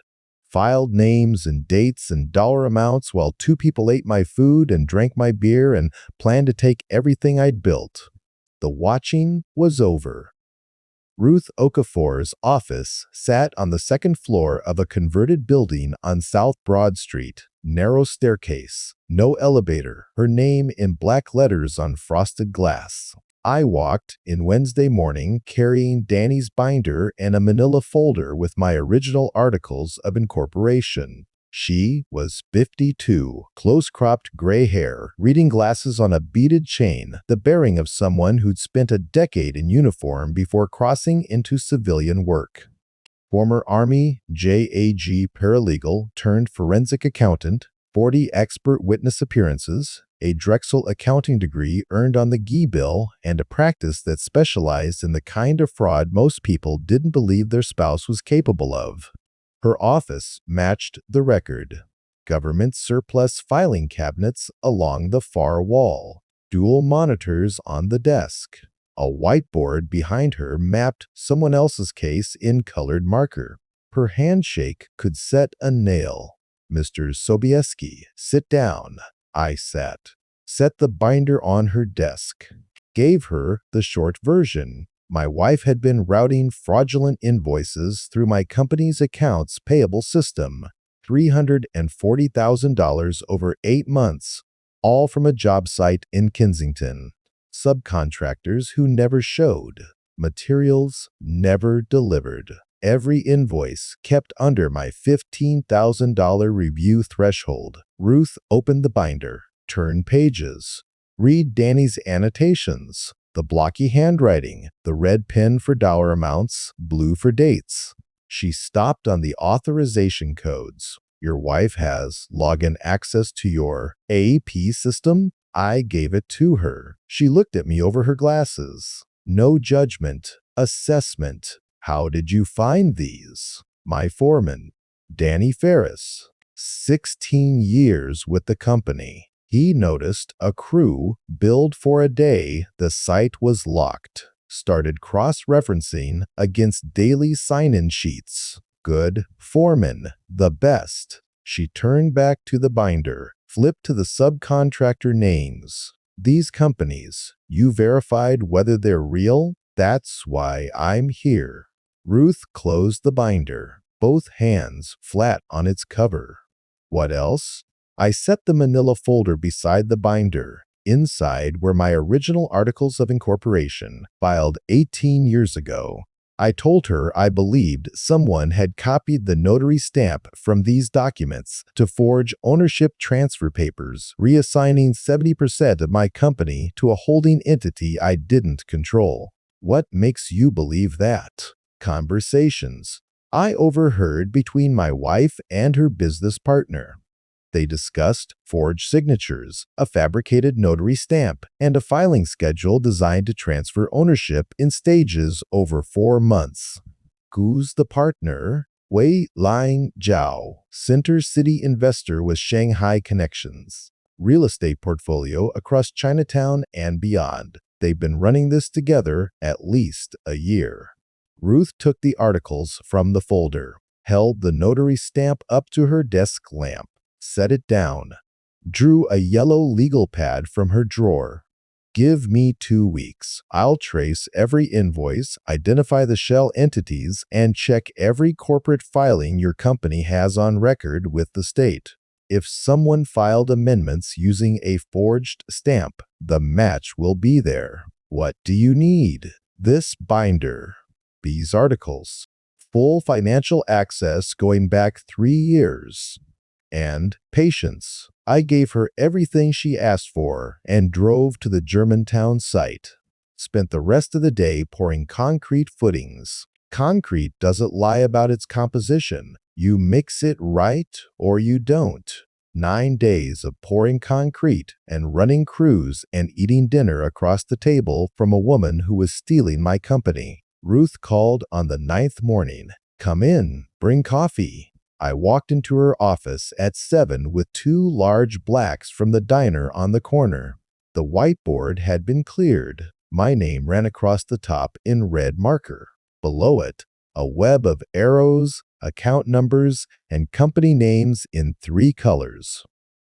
filed names and dates and dollar amounts while 2 people ate my food and drank my beer and planned to take everything I'd built. The watching was over. Ruth Okafor's office sat on the second floor of a converted building on South Broad Street. Narrow staircase, no elevator, her name in black letters on frosted glass. I walked in Wednesday morning carrying Danny's binder and a manila folder with my original articles of incorporation. She was 52, close-cropped gray hair, reading glasses on a beaded chain, the bearing of someone who'd spent a decade in uniform before crossing into civilian work. Former Army JAG paralegal turned forensic accountant, 40 expert witness appearances, a Drexel accounting degree earned on the GI Bill, and a practice that specialized in the kind of fraud most people didn't believe their spouse was capable of. Her office matched the record. Government surplus filing cabinets along the far wall. Dual monitors on the desk. A whiteboard behind her mapped someone else's case in colored marker. Her handshake could set a nail. "Mr. Sobieski, sit down." I sat. Set the binder on her desk. Gave her the short version. My wife had been routing fraudulent invoices through my company's accounts payable system. $340,000 over 8 months, all from a job site in Kensington. Subcontractors who never showed. Materials never delivered. Every invoice kept under my $15,000 review threshold. Ruth opened the binder, turned pages. Read Danny's annotations. The blocky handwriting, the red pen for dollar amounts, blue for dates. She stopped on the authorization codes. "Your wife has login access to your AAP system?" I gave it to her. She looked at me over her glasses. "No judgment, assessment. How did you find these?" "My foreman." Danny Ferris, 16 years with the company. He noticed a crew billed for a day the site was locked. Started cross-referencing against daily sign-in sheets. Good foreman, the best. She turned back to the binder, flipped to the subcontractor names. These companies, you verified whether they're real? That's why I'm here. Ruth closed the binder, both hands flat on its cover. What else? I set the manila folder beside the binder. Inside were my original articles of incorporation, filed 18 years ago. I told her I believed someone had copied the notary stamp from these documents to forge ownership transfer papers, reassigning 70% of my company to a holding entity I didn't control. What makes you believe that? Conversations I overheard between my wife and her business partner. They discussed forged signatures, a fabricated notary stamp, and a filing schedule designed to transfer ownership in stages over 4 months. Who's the partner? Wei Liang Zhao, Center City investor with Shanghai connections. Real estate portfolio across Chinatown and beyond. They've been running this together at least a year. Ruth took the articles from the folder, held the notary stamp up to her desk lamp, set it down, drew a yellow legal pad from her drawer. Give me 2 weeks. I'll trace every invoice, identify the shell entities, and check every corporate filing your company has on record with the state. If someone filed amendments using a forged stamp, the match will be there. What do you need? This binder. These articles. Full financial access going back 3 years. And patience. I gave her everything she asked for and drove to the Germantown site. Spent the rest of the day pouring concrete footings. Concrete doesn't lie about its composition. You mix it right or you don't. 9 days of pouring concrete and running crews and eating dinner across the table from a woman who was stealing my company. Ruth called on the 9th morning. Come in, bring coffee. I walked into her office at 7 with 2 large blacks from the diner on the corner. The whiteboard had been cleared. My name ran across the top in red marker. Below it, a web of arrows, account numbers, and company names in 3 colors.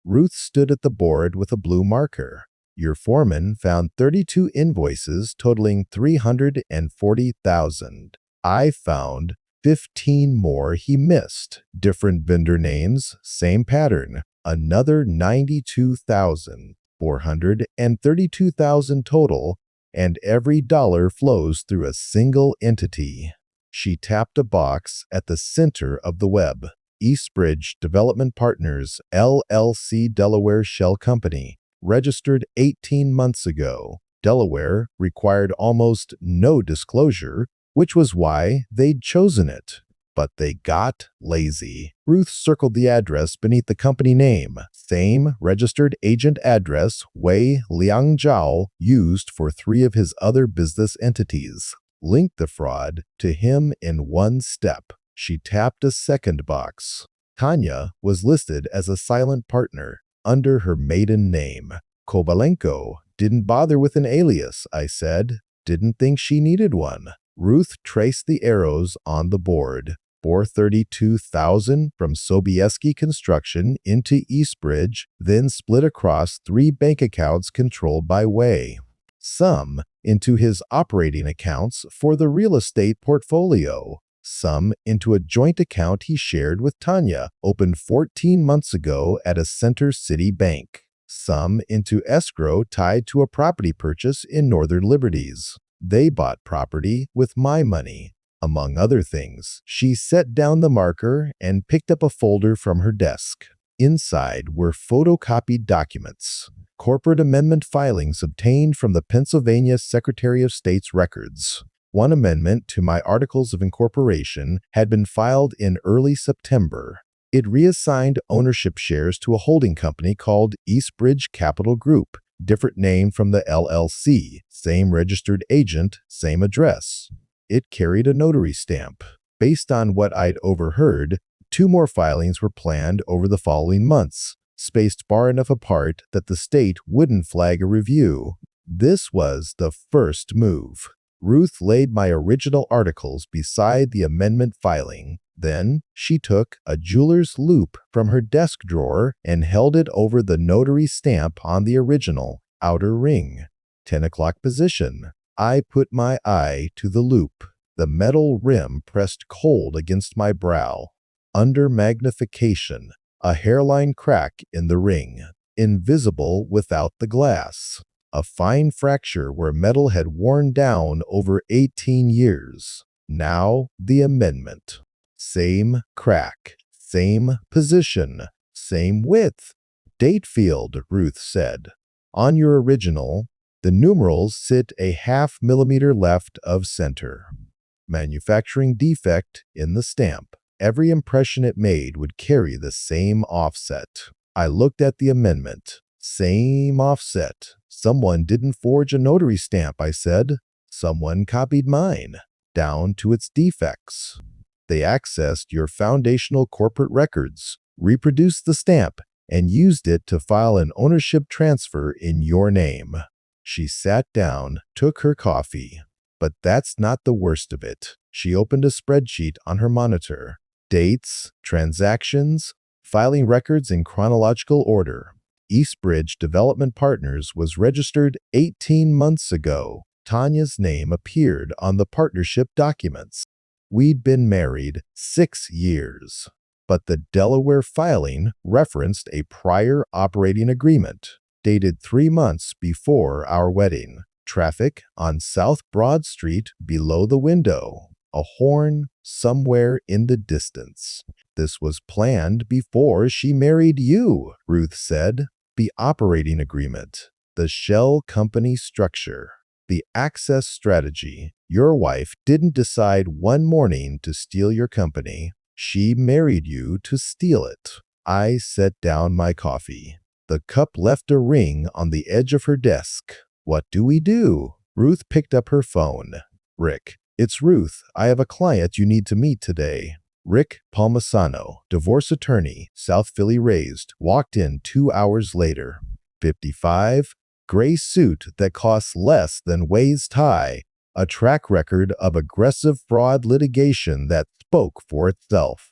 Ruth stood at the board with a blue marker. Your foreman found 32 invoices totaling $340,000. I found 15 more he missed. Different vendor names, same pattern. Another 92,000, 432,000 total, and every dollar flows through a single entity. She tapped a box at the center of the web. Eastbridge Development Partners, LLC Delaware Shell Company. Registered 18 months ago. Delaware required almost no disclosure, which was why they'd chosen it. But they got lazy. Ruth circled the address beneath the company name. Same registered agent address Wei Liang Zhao used for 3 of his other business entities. Linked the fraud to him in 1 step. She tapped a second box. Tanya was listed as a silent partner under her maiden name. Kovalenko didn't bother with an alias, I said. Didn't think she needed one. Ruth traced the arrows on the board. $432,000 from Sobieski Construction into Eastbridge, then split across 3 bank accounts controlled by Wei. Some into his operating accounts for the real estate portfolio. Some into a joint account he shared with Tanya, opened 14 months ago at a Center City bank. Some into escrow tied to a property purchase in Northern Liberties. They bought property with my money. Among other things, she set down the marker and picked up a folder from her desk. Inside were photocopied documents. Corporate amendment filings obtained from the Pennsylvania Secretary of State's records. 1 amendment to my articles of incorporation had been filed in early September. It reassigned ownership shares to a holding company called Eastbridge Capital Group, different name from the LLC, same registered agent, same address. It carried a notary stamp. Based on what I'd overheard, 2 more filings were planned over the following months, spaced far enough apart that the state wouldn't flag a review. This was the first move. Ruth laid my original articles beside the amendment filing. Then she took a jeweler's loupe from her desk drawer and held it over the notary stamp on the original outer ring. 10 o'clock position. I put my eye to the loupe. The metal rim pressed cold against my brow. Under magnification, a hairline crack in the ring, invisible without the glass. A fine fracture where metal had worn down over 18 years. Now the amendment. Same crack, same position, same width. Date field, Ruth said. On your original, the numerals sit a ½ millimeter left of center. Manufacturing defect in the stamp. Every impression it made would carry the same offset. I looked at the amendment. Same offset. Someone didn't forge a notary stamp, I said. Someone copied mine, down to its defects. They accessed your foundational corporate records, reproduced the stamp, and used it to file an ownership transfer in your name. She sat down, took her coffee. But that's not the worst of it. She opened a spreadsheet on her monitor. Dates, transactions, filing records in chronological order. Eastbridge Development Partners was registered 18 months ago. Tanya's name appeared on the partnership documents. We'd been married 6 years. But the Delaware filing referenced a prior operating agreement, dated 3 months before our wedding. Traffic on South Broad Street below the window. A horn somewhere in the distance. This was planned before she married you, Ruth said. The operating agreement. The shell company structure. The access strategy. Your wife didn't decide one morning to steal your company. She married you to steal it. I set down my coffee. The cup left a ring on the edge of her desk. What do we do? Ruth picked up her phone. Rick, it's Ruth. I have a client you need to meet today. Rick Palmisano, divorce attorney, South Philly raised, walked in 2 hours later. 55, gray suit that costs less than waist high, a track record of aggressive fraud litigation that spoke for itself.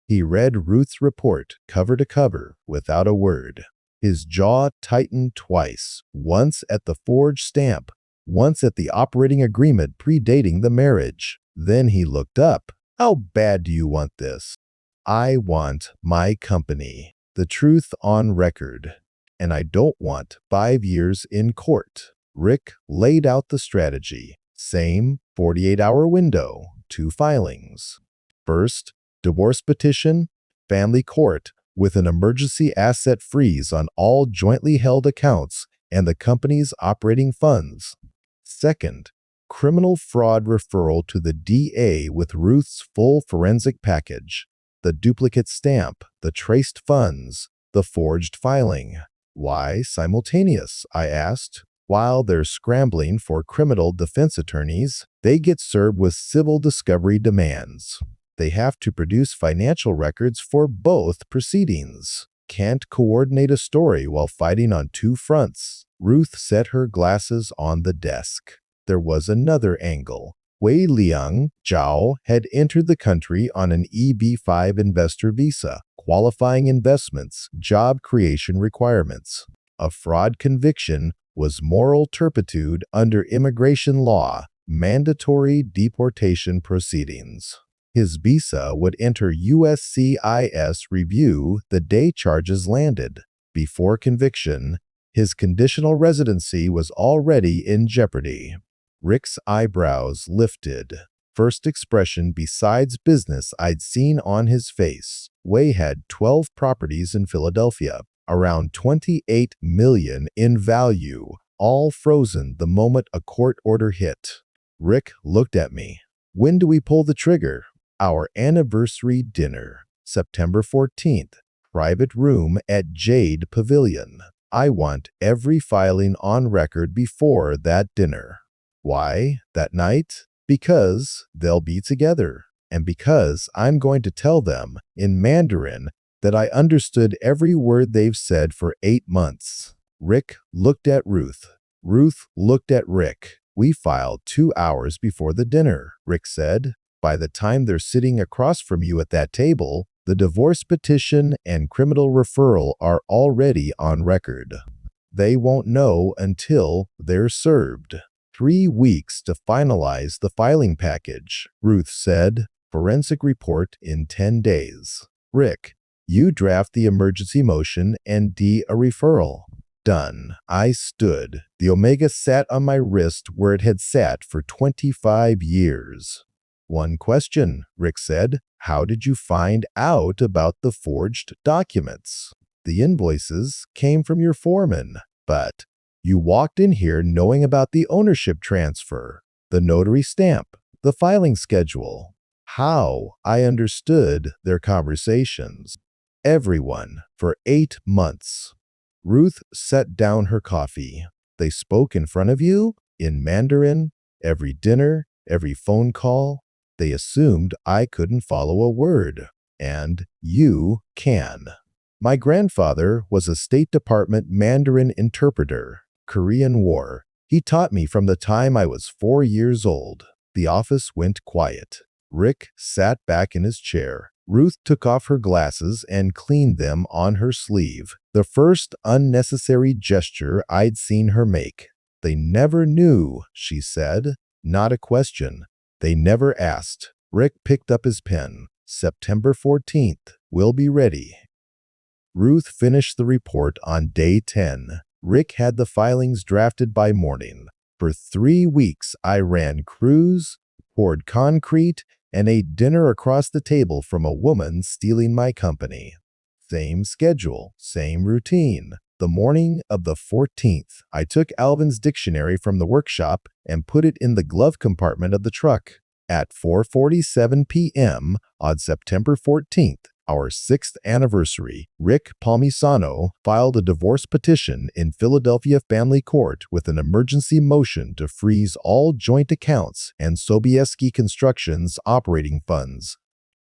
He read Ruth's report cover to cover without a word. His jaw tightened twice, once at the forged stamp, once at the operating agreement predating the marriage. Then he looked up. How bad do you want this? I want my company, the truth on record, and I don't want 5 years in court. Rick laid out the strategy. Same 48-hour window, 2 filings. First, divorce petition, family court, with an emergency asset freeze on all jointly held accounts and the company's operating funds. Second, criminal fraud referral to the DA with Ruth's full forensic package, the duplicate stamp, the traced funds, the forged filing. Why simultaneous? I asked. While they're scrambling for criminal defense attorneys, they get served with civil discovery demands. They have to produce financial records for both proceedings. Can't coordinate a story while fighting on 2 fronts. Ruth set her glasses on the desk. There was another angle. Wei Liang Zhao had entered the country on an EB-5 investor visa, qualifying investments, job creation requirements. A fraud conviction was moral turpitude under immigration law, mandatory deportation proceedings. His visa would enter USCIS review the day charges landed. Before conviction, his conditional residency was already in jeopardy. Rick's eyebrows lifted. First expression besides business I'd seen on his face. Wei had 12 properties in Philadelphia, around $28 million in value, all frozen the moment a court order hit. Rick looked at me. When do we pull the trigger? Our anniversary dinner, September 14th, private room at Jade Pavilion. I want every filing on record before that dinner. Why, that night? Because they'll be together. and because I'm going to tell them in Mandarin that I understood every word they've said for 8 months. Rick looked at Ruth. Ruth looked at Rick. We filed 2 hours before the dinner, Rick said. By the time they're sitting across from you at that table, the divorce petition and criminal referral are already on record. They won't know until they're served. 3 weeks to finalize the filing package, Ruth said. Forensic report in 10 days. Rick, you draft the emergency motion and a referral. Done. I stood. The Omega sat on my wrist where it had sat for 25 years. One question, Rick said. How did you find out about the forged documents? The invoices came from your foreman, but you walked in here knowing about the ownership transfer, the notary stamp, the filing schedule. How I understood their conversations. Everyone for 8 months. Ruth set down her coffee. They spoke in front of you, in Mandarin, every dinner, every phone call. They assumed I couldn't follow a word, and you can. My grandfather was a State Department Mandarin interpreter, Korean War. He taught me from the time I was 4 years old. The office went quiet. Rick sat back in his chair. Ruth took off her glasses and cleaned them on her sleeve, the first unnecessary gesture I'd seen her make. They never knew, she said. Not a question. They never asked. Rick picked up his pen. September 14th. We'll be ready. Ruth finished the report on day 10. Rick had the filings drafted by morning. For 3 weeks, I ran crews, poured concrete, and ate dinner across the table from a woman stealing my company. Same schedule, same routine. The morning of the 14th, I took Alvin's dictionary from the workshop and put it in the glove compartment of the truck. At 4:47 p.m. on September 14th, our 6th anniversary, Rick Palmisano filed a divorce petition in Philadelphia Family Court with an emergency motion to freeze all joint accounts and Sobieski Construction's operating funds.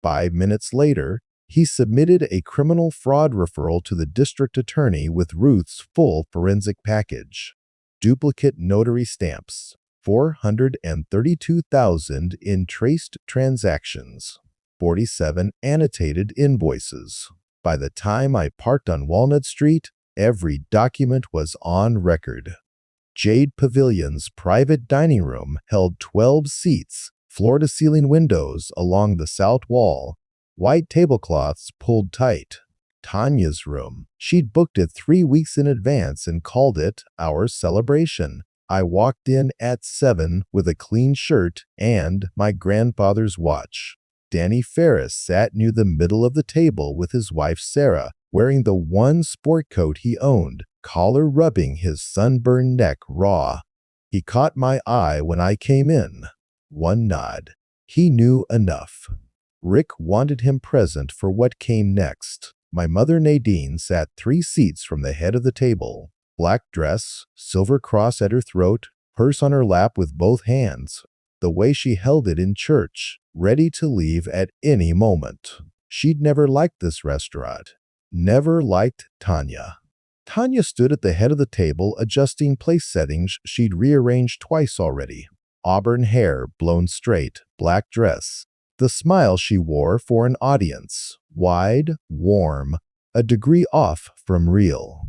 5 minutes later, he submitted a criminal fraud referral to the district attorney with Ruth's full forensic package. Duplicate notary stamps, 432,000 in traced transactions. 47 annotated invoices. By the time I parked on Walnut Street, every document was on record. Jade Pavilion's private dining room held 12 seats, floor-to-ceiling windows along the south wall, white tablecloths pulled tight. Tanya's room. She'd booked it 3 weeks in advance and called it our celebration. I walked in at 7 with a clean shirt and my grandfather's watch. Danny Ferris sat near the middle of the table with his wife Sarah, wearing the one sport coat he owned, collar rubbing his sunburned neck raw. He caught my eye when I came in. One nod. He knew enough. Rick wanted him present for what came next. My mother Nadine sat 3 seats from the head of the table. Black dress, silver cross at her throat, purse on her lap with both hands. The way she held it in church, ready to leave at any moment. She'd never liked this restaurant. Never liked Tanya. Tanya stood at the head of the table adjusting place settings she'd rearranged twice already. Auburn hair blown straight, black dress. The smile she wore for an audience. Wide, warm, a degree off from real.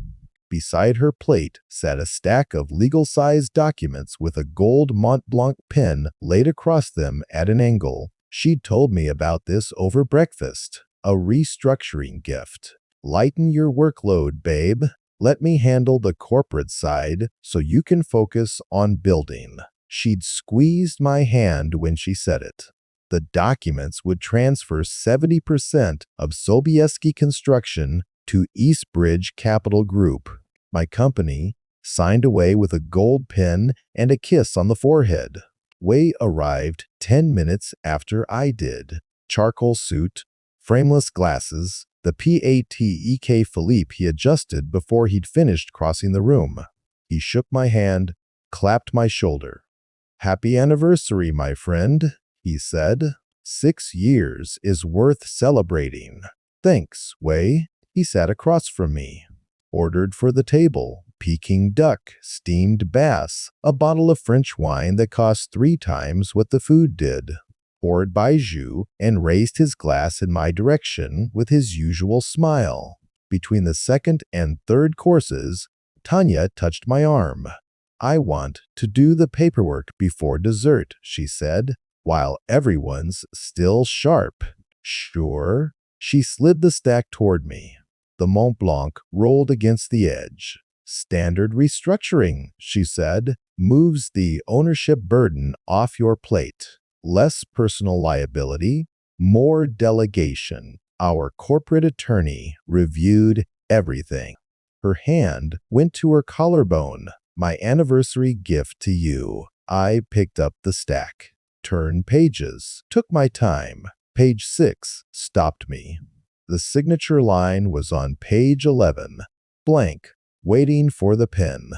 Beside her plate sat a stack of legal-sized documents with a gold Mont Blanc pen laid across them at an angle. She'd told me about this over breakfast. A restructuring gift. Lighten your workload, babe. Let me handle the corporate side so you can focus on building. She'd squeezed my hand when she said it. The documents would transfer 70% of Sobieski Construction to Eastbridge Capital Group. My company signed away with a gold pen and a kiss on the forehead. Way arrived 10 minutes after I did. Charcoal suit, frameless glasses, the PATEK Philippe he adjusted before he'd finished crossing the room. He shook my hand, clapped my shoulder. "Happy anniversary, my friend," he said. 6 years is worth celebrating. Thanks, Wei. He sat across from me. Ordered for the table, Peking duck, steamed bass, a bottle of French wine that cost 3 times what the food did. Poured baijiu and raised his glass in my direction with his usual smile. Between the second and third courses, Tanya touched my arm. I want to do the paperwork before dessert, she said, while everyone's still sharp. Sure. She slid the stack toward me. The Mont Blanc rolled against the edge. Standard restructuring, she said, moves the ownership burden off your plate. Less personal liability, more delegation. Our corporate attorney reviewed everything. Her hand went to her collarbone. My anniversary gift to you. I picked up the stack. Turned pages. Took my time. Page 6 stopped me. The signature line was on page 11. Blank. Waiting for the pen.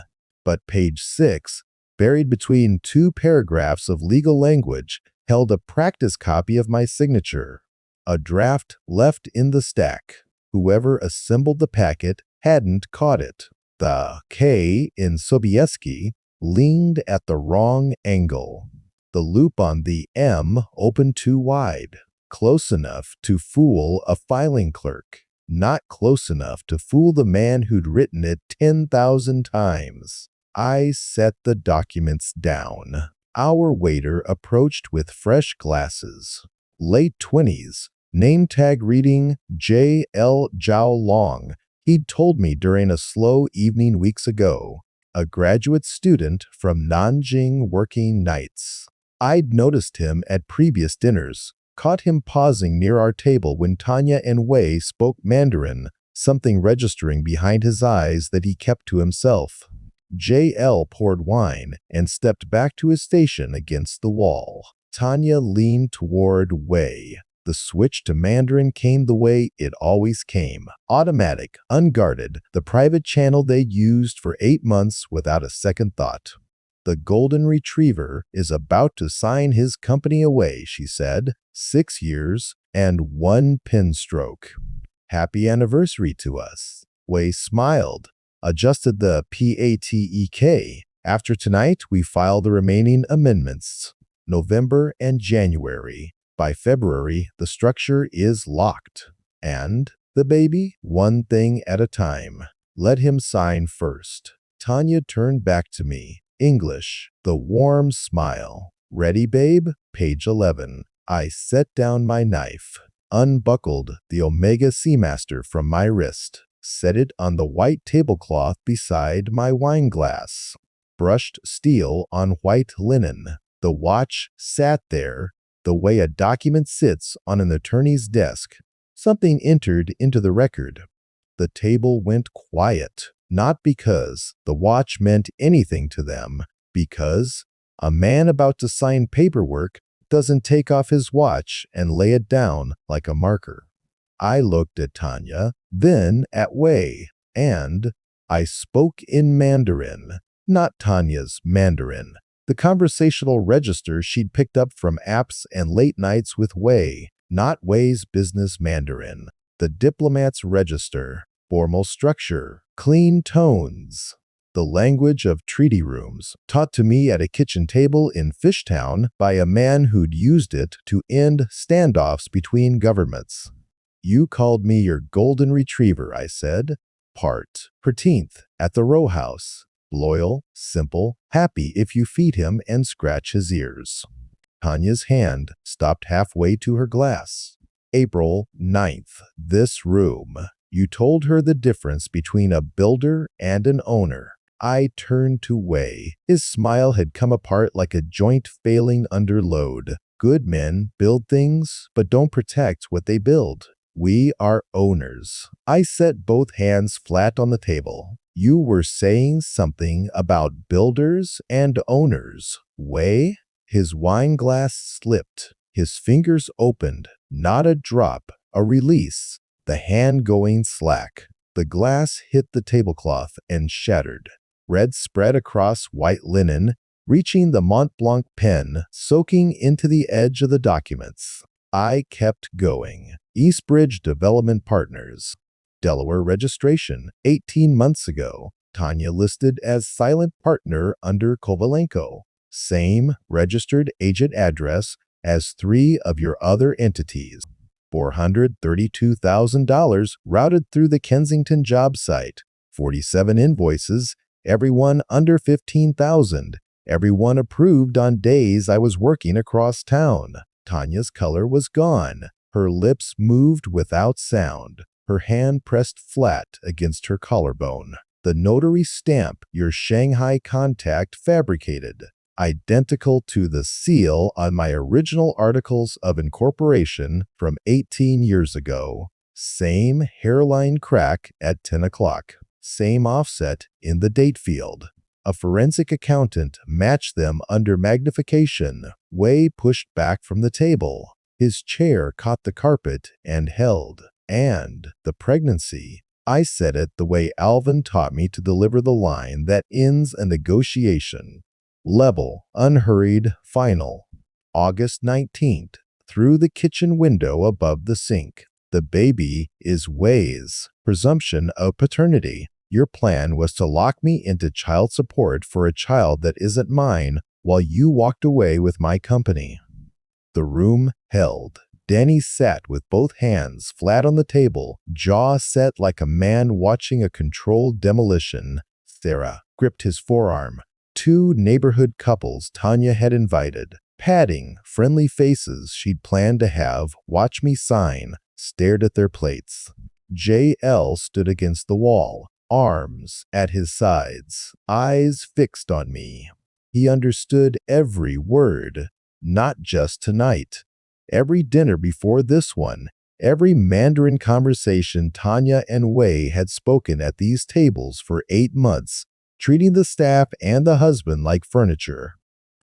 But page 6, buried between 2 paragraphs of legal language, held a practice copy of my signature. A draft left in the stack. Whoever assembled the packet hadn't caught it. The K in Sobieski leaned at the wrong angle. The loop on the M opened too wide. Close enough to fool a filing clerk. Not close enough to fool the man who'd written it 10,000 times. I set the documents down. Our waiter approached with fresh glasses. Late 20s, name tag reading J.L. Zhao Long. He'd told me during a slow evening weeks ago. A graduate student from Nanjing working nights. I'd noticed him at previous dinners. Caught him pausing near our table when Tanya and Wei spoke Mandarin, something registering behind his eyes that he kept to himself. J.L. poured wine and stepped back to his station against the wall. Tanya leaned toward Wei. The switch to Mandarin came the way it always came. Automatic, unguarded, the private channel they'd used for 8 months without a second thought. The golden retriever is about to sign his company away, she said. 6 years and 1 pen stroke. Happy anniversary to us. Wei smiled, adjusted the PATEK. After tonight, we file the remaining amendments. November and January. By February, the structure is locked. And the baby, one thing at a time. Let him sign first. Tanya turned back to me. English, the warm smile. Ready, babe? Page 11. I set down my knife, unbuckled the Omega Seamaster from my wrist, set it on the white tablecloth beside my wine glass. Brushed steel on white linen. The watch sat there, the way a document sits on an attorney's desk. Something entered into the record. The table went quiet, not because the watch meant anything to them, because a man about to sign paperwork doesn't take off his watch and lay it down like a marker. I looked at Tanya, then at Wei, and I spoke in Mandarin, not Tanya's Mandarin, the conversational register she'd picked up from apps and late nights with Wei, not Wei's business Mandarin, the diplomat's register, formal structure, clean tones. The language of treaty rooms, taught to me at a kitchen table in Fishtown by a man who'd used it to end standoffs between governments. You called me your golden retriever, I said. Part. Fourteenth, at the row house. Loyal, simple, happy if you feed him and scratch his ears. Tanya's hand stopped halfway to her glass. April 9th, this room. You told her the difference between a builder and an owner. I turned to Wei. His smile had come apart like a joint failing under load. Good men build things, but don't protect what they build. We are owners. I set both hands flat on the table. You were saying something about builders and owners. Wei? His wine glass slipped. His fingers opened. Not a drop, a release. The hand going slack. The glass hit the tablecloth and shattered. Red spread across white linen, reaching the Mont Blanc pen, soaking into the edge of the documents. I kept going. Eastbridge Development Partners. Delaware registration, 18 months ago. Tanya listed as silent partner under Kovalenko. Same registered agent address as 3 of your other entities. $432,000 routed through the Kensington job site. 47 invoices, everyone under $15,000. Everyone approved on days I was working across town. Tanya's color was gone. Her lips moved without sound. Her hand pressed flat against her collarbone. The notary stamp your Shanghai contact fabricated, identical to the seal on my original articles of incorporation from 18 years ago. Same hairline crack at 10 o'clock. Same offset in the date field. A forensic accountant matched them under magnification. Wei pushed back from the table. His chair caught the carpet and held. And the pregnancy. I said it the way Alvin taught me to deliver the line that ends a negotiation. Level, unhurried, final. August 19th. Through the kitchen window above the sink. The baby is Wei's. Presumption of paternity. Your plan was to lock me into child support for a child that isn't mine while you walked away with my company. The room held. Danny sat with both hands flat on the table, jaw set like a man watching a controlled demolition. Sarah gripped his forearm. 2 neighborhood couples Tanya had invited, patting friendly faces she'd planned to have watch me sign, stared at their plates. J.L. stood against the wall, arms at his sides, eyes fixed on me. He understood every word, not just tonight. Every dinner before this one, every Mandarin conversation Tanya and Wei had spoken at these tables for 8 months, treating the staff and the husband like furniture.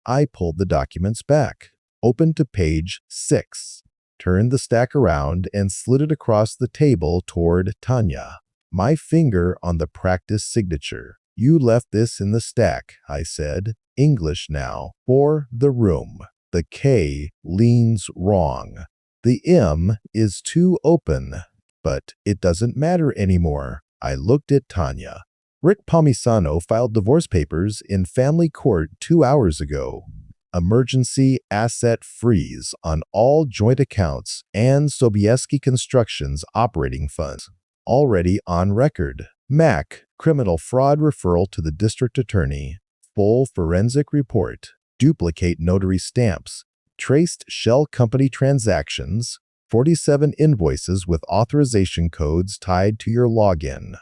I pulled the documents back, opened to page 6, turned the stack around and slid it across the table toward Tanya. My finger on the practice signature. You left this in the stack, I said. English now, for the room. The K leans wrong. The M is too open. But it doesn't matter anymore. I looked at Tanya. Rick Palmisano filed divorce papers in family court 2 hours ago. Emergency asset freeze on all joint accounts and Sobieski Construction's operating funds. Already on record. Mack, criminal fraud referral to the district attorney. Full forensic report. Duplicate notary stamps. Traced shell company transactions. 47 invoices with authorization codes tied to your login.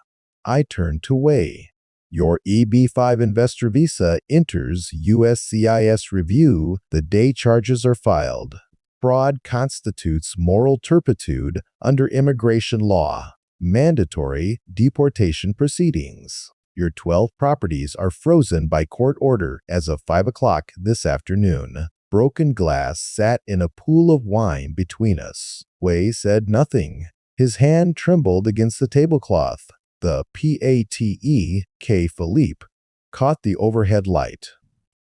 I turned to Wei. Your EB5 investor visa enters USCIS review the day charges are filed. Fraud constitutes moral turpitude under immigration law. Mandatory deportation proceedings. Your 12 properties are frozen by court order as of 5 o'clock this afternoon. Broken glass sat in a pool of wine between us. Wei said nothing. His hand trembled against the tablecloth. The PATE, K. Philippe, caught the overhead light.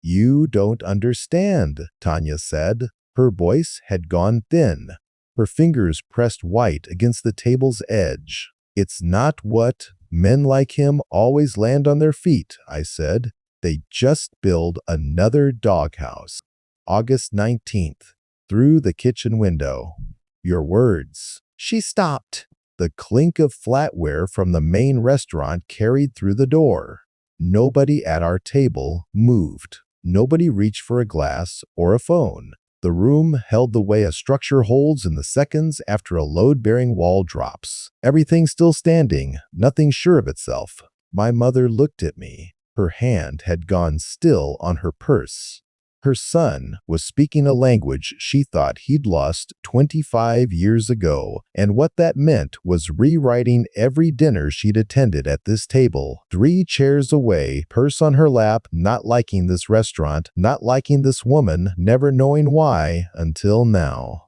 You don't understand, Tanya said. Her voice had gone thin. Her fingers pressed white against the table's edge. It's not what men like him always land on their feet, I said. They just build another doghouse. August 19th. Through the kitchen window. Your words. She stopped. The clink of flatware from the main restaurant carried through the door. Nobody at our table moved. Nobody reached for a glass or a phone. The room held the way a structure holds in the seconds after a load-bearing wall drops. Everything still standing, nothing sure of itself. My mother looked at me. Her hand had gone still on her purse. Her son was speaking a language she thought he'd lost 25 years ago, and what that meant was rewriting every dinner she'd attended at this table, 3 chairs away, purse on her lap, not liking this restaurant, not liking this woman, never knowing why until now.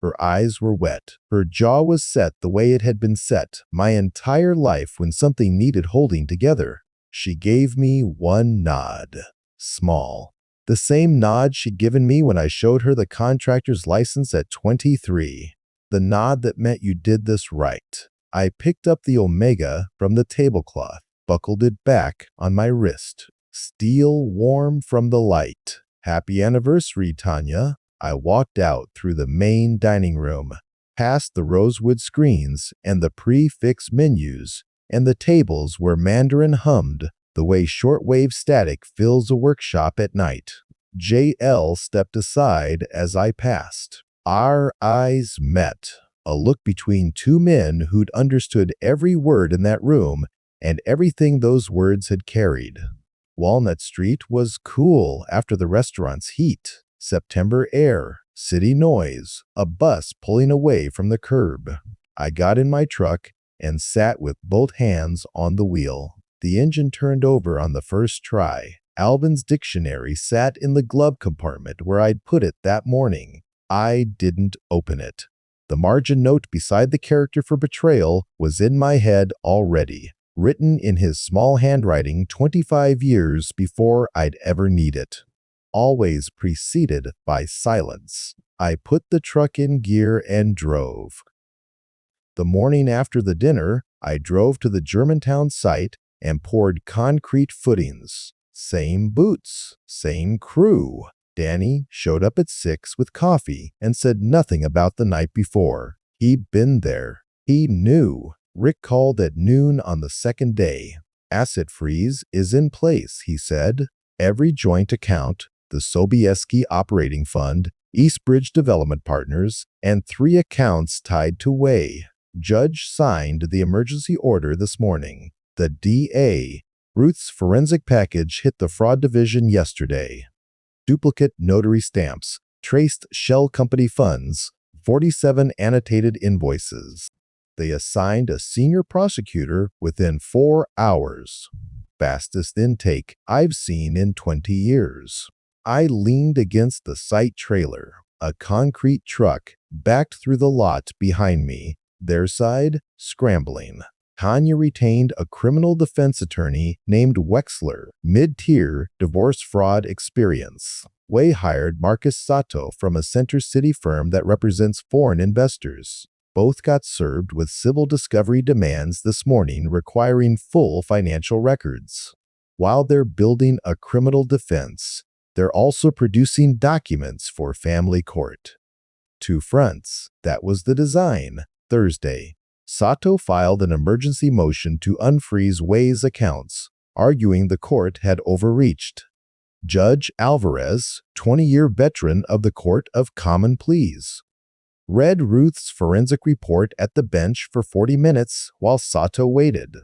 Her eyes were wet. Her jaw was set the way it had been set my entire life when something needed holding together. She gave me one nod. Small. The same nod she'd given me when I showed her the contractor's license at 23. The nod that meant you did this right. I picked up the omega from the tablecloth, buckled it back on my wrist. Steel warm from the light. Happy anniversary, Tanya. I walked out through the main dining room, past the rosewood screens and the prefix menus, and the tables where Mandarin hummed the way shortwave static fills a workshop at night. JL stepped aside as I passed. Our eyes met, a look between two men who'd understood every word in that room and everything those words had carried. Walnut Street was cool after the restaurant's heat. September air, city noise, a bus pulling away from the curb. I got in my truck and sat with both hands on the wheel. The engine turned over on the first try. Alvin's dictionary sat in the glove compartment where I'd put it that morning. I didn't open it. The margin note beside the character for betrayal was in my head already, written in his small handwriting 25 years before I'd ever need it. Always preceded by silence. I put the truck in gear and drove. The morning after the dinner, I drove to the Germantown site and poured concrete footings. Same boots, same crew. Danny showed up at 6 with coffee and said nothing about the night before. He'd been there. He knew. Rick called at noon on the second day. Asset freeze is in place, he said. Every joint account, the Sobieski Operating Fund, Eastbridge Development Partners, and 3 accounts tied to Way. Judge signed the emergency order this morning. The DA, Ruth's forensic package hit the fraud division yesterday. Duplicate notary stamps, traced shell company funds, 47 annotated invoices. They assigned a senior prosecutor within 4 hours. Fastest intake I've seen in 20 years. I leaned against the site trailer. A concrete truck backed through the lot behind me, their side scrambling. Tanya retained a criminal defense attorney named Wexler, mid-tier divorce fraud experience. Way hired Marcus Sato from a Center City firm that represents foreign investors. Both got served with civil discovery demands this morning requiring full financial records. While they're building a criminal defense, they're also producing documents for family court. 2 fronts. That was the design. Thursday, Sato filed an emergency motion to unfreeze Way's accounts, arguing the court had overreached. Judge Alvarez, 20-year veteran of the Court of Common Pleas, read Ruth's forensic report at the bench for 40 minutes while Sato waited.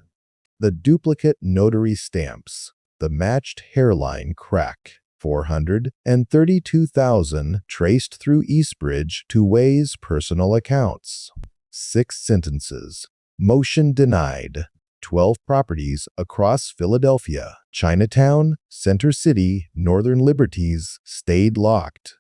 The duplicate notary stamps, the matched hairline crack, $432,000 traced through Eastbridge to Way's personal accounts. 6 sentences. Motion denied. 12 properties across Philadelphia, Chinatown, Center City, Northern Liberties stayed locked.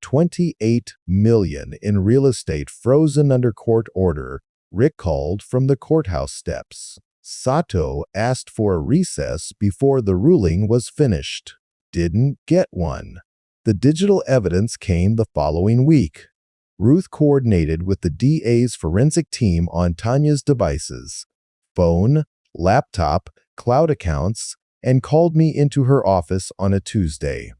$28 million in real estate frozen under court order. Rick called from the courthouse steps. Sato asked for a recess before the ruling was finished. Didn't get one. The digital evidence came the following week. Ruth coordinated with the DA's forensic team on Tanya's devices, phone, laptop, cloud accounts, and called me into her office on a Tuesday.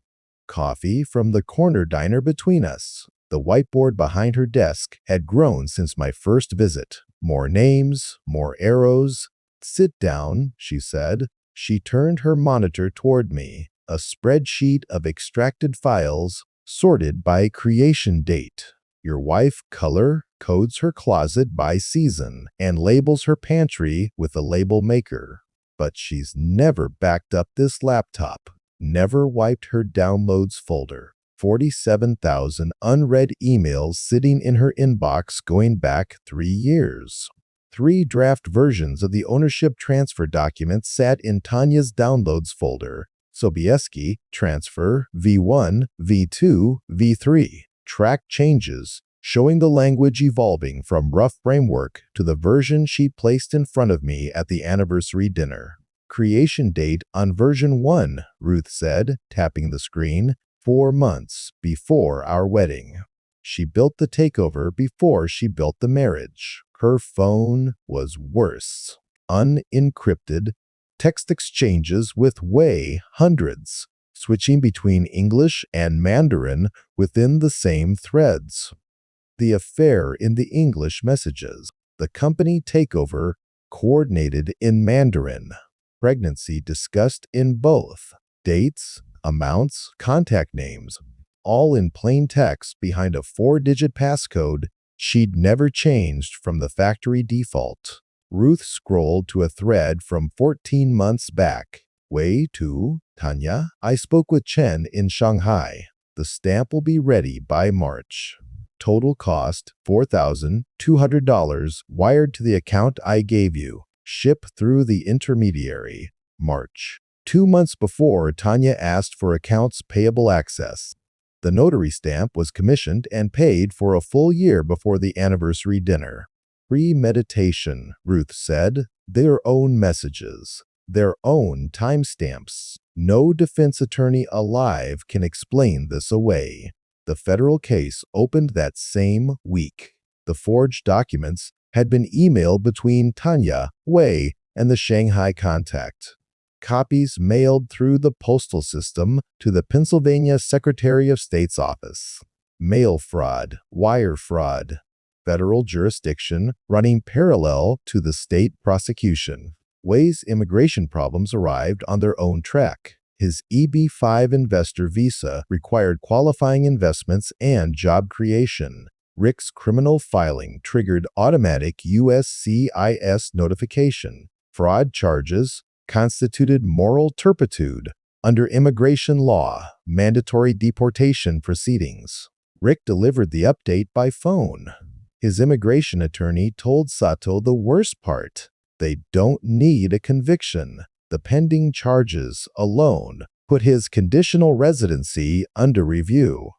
Coffee from the corner diner between us. The whiteboard behind her desk had grown since my first visit. More names, more arrows. Sit down, she said. She turned her monitor toward me. A spreadsheet of extracted files sorted by creation date. Your wife codes her closet by season and labels her pantry with a label maker. But she's never backed up this laptop, never wiped her downloads folder. 47,000 unread emails sitting in her inbox going back 3 years. 3 draft versions of the ownership transfer documents sat in Tanya's downloads folder. Sobieski, transfer, V1, V2, V3. Track changes, showing the language evolving from rough framework to the version she placed in front of me at the anniversary dinner. creation date on version 1, Ruth said, tapping the screen. 4 months before our wedding. She built the takeover before she built the marriage. Her phone was worse. Unencrypted text exchanges with Wei, hundreds, switching between English and Mandarin within the same threads. The affair in the English messages. The company takeover coordinated in Mandarin. Pregnancy discussed in both. Dates, amounts, contact names, all in plain text behind a 4-digit passcode she'd never changed from the factory default. Ruth scrolled to a thread from 14 months back. Wei to Tanya. I spoke with Chen in Shanghai. The stamp will be ready by March. Total cost $4,200 wired to the account I gave you. Ship through the intermediary. March. 2 months before, Tanya asked for accounts payable access. The notary stamp was commissioned and paid for a full year before the anniversary dinner. Premeditation, Ruth said. Their own messages. Their own timestamps. No defense attorney alive can explain this away. The federal case opened that same week. The forged documents had been emailed between Tanya, Wei, and the Shanghai contact. Copies mailed through the postal system to the Pennsylvania Secretary of State's office. Mail fraud, wire fraud. Federal jurisdiction running parallel to the state prosecution. Wei's immigration problems arrived on their own track. His EB-5 investor visa required qualifying investments and job creation. Rick's criminal filing triggered automatic USCIS notification. Fraud charges constituted moral turpitude under immigration law, mandatory deportation proceedings. Rick delivered the update by phone. His immigration attorney told Sato the worst part. They don't need a conviction. The pending charges alone put his conditional residency under review.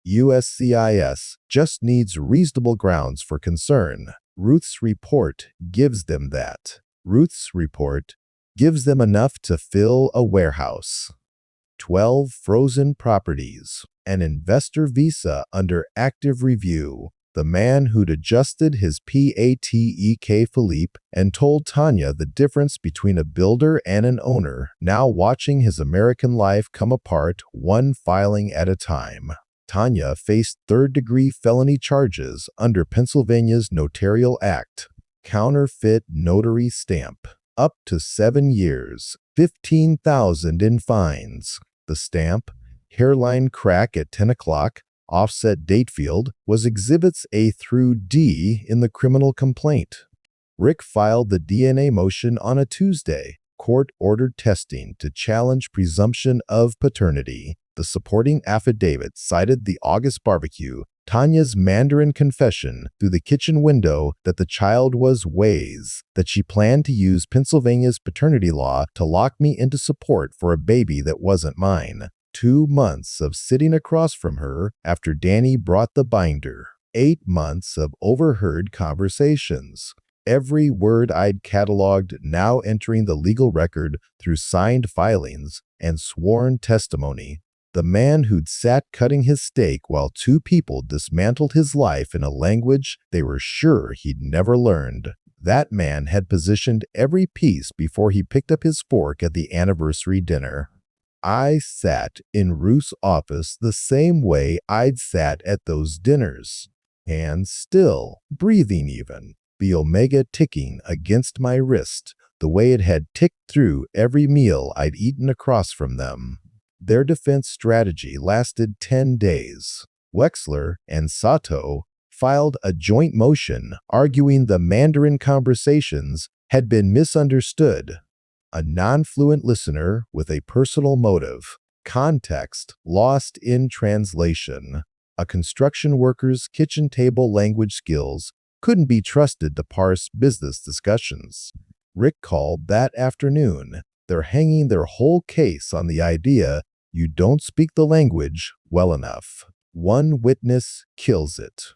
USCIS just needs reasonable grounds for concern. Ruth's report gives them that. Ruth's report gives them enough to fill a warehouse. 12 frozen properties. An investor visa under active review. The man who'd adjusted his PATEK Philippe and told Tanya the difference between a builder and an owner, now watching his American life come apart one filing at a time. Tanya faced third-degree felony charges under Pennsylvania's Notarial Act. Counterfeit notary stamp. Up to 7 years. $15,000 in fines. The stamp, hairline crack at 10 o'clock, offset date field, was Exhibits A through D in the criminal complaint. Rick filed the DNA motion on a Tuesday. Court ordered testing to challenge presumption of paternity. The supporting affidavit cited the August barbecue, Tanya's Mandarin confession through the kitchen window that the child was Wei's, that she planned to use Pennsylvania's paternity law to lock me into support for a baby that wasn't mine. 2 months of sitting across from her after Danny brought the binder. 8 months of overheard conversations. Every word I'd cataloged now entering the legal record through signed filings and sworn testimony. The man who'd sat cutting his steak while 2 people dismantled his life in a language they were sure he'd never learned. That man had positioned every piece before he picked up his fork at the anniversary dinner. I sat in Ruth's office the same way I'd sat at those dinners. Hands still, breathing even, the omega ticking against my wrist, the way it had ticked through every meal I'd eaten across from them. Their defense strategy lasted 10 days. Wexler and Sato filed a joint motion arguing the Mandarin conversations had been misunderstood. A non-fluent listener with a personal motive. Context lost in translation. A construction worker's kitchen table language skills couldn't be trusted to parse business discussions. Rick called that afternoon. They're hanging their whole case on the idea you don't speak the language well enough. One witness kills it.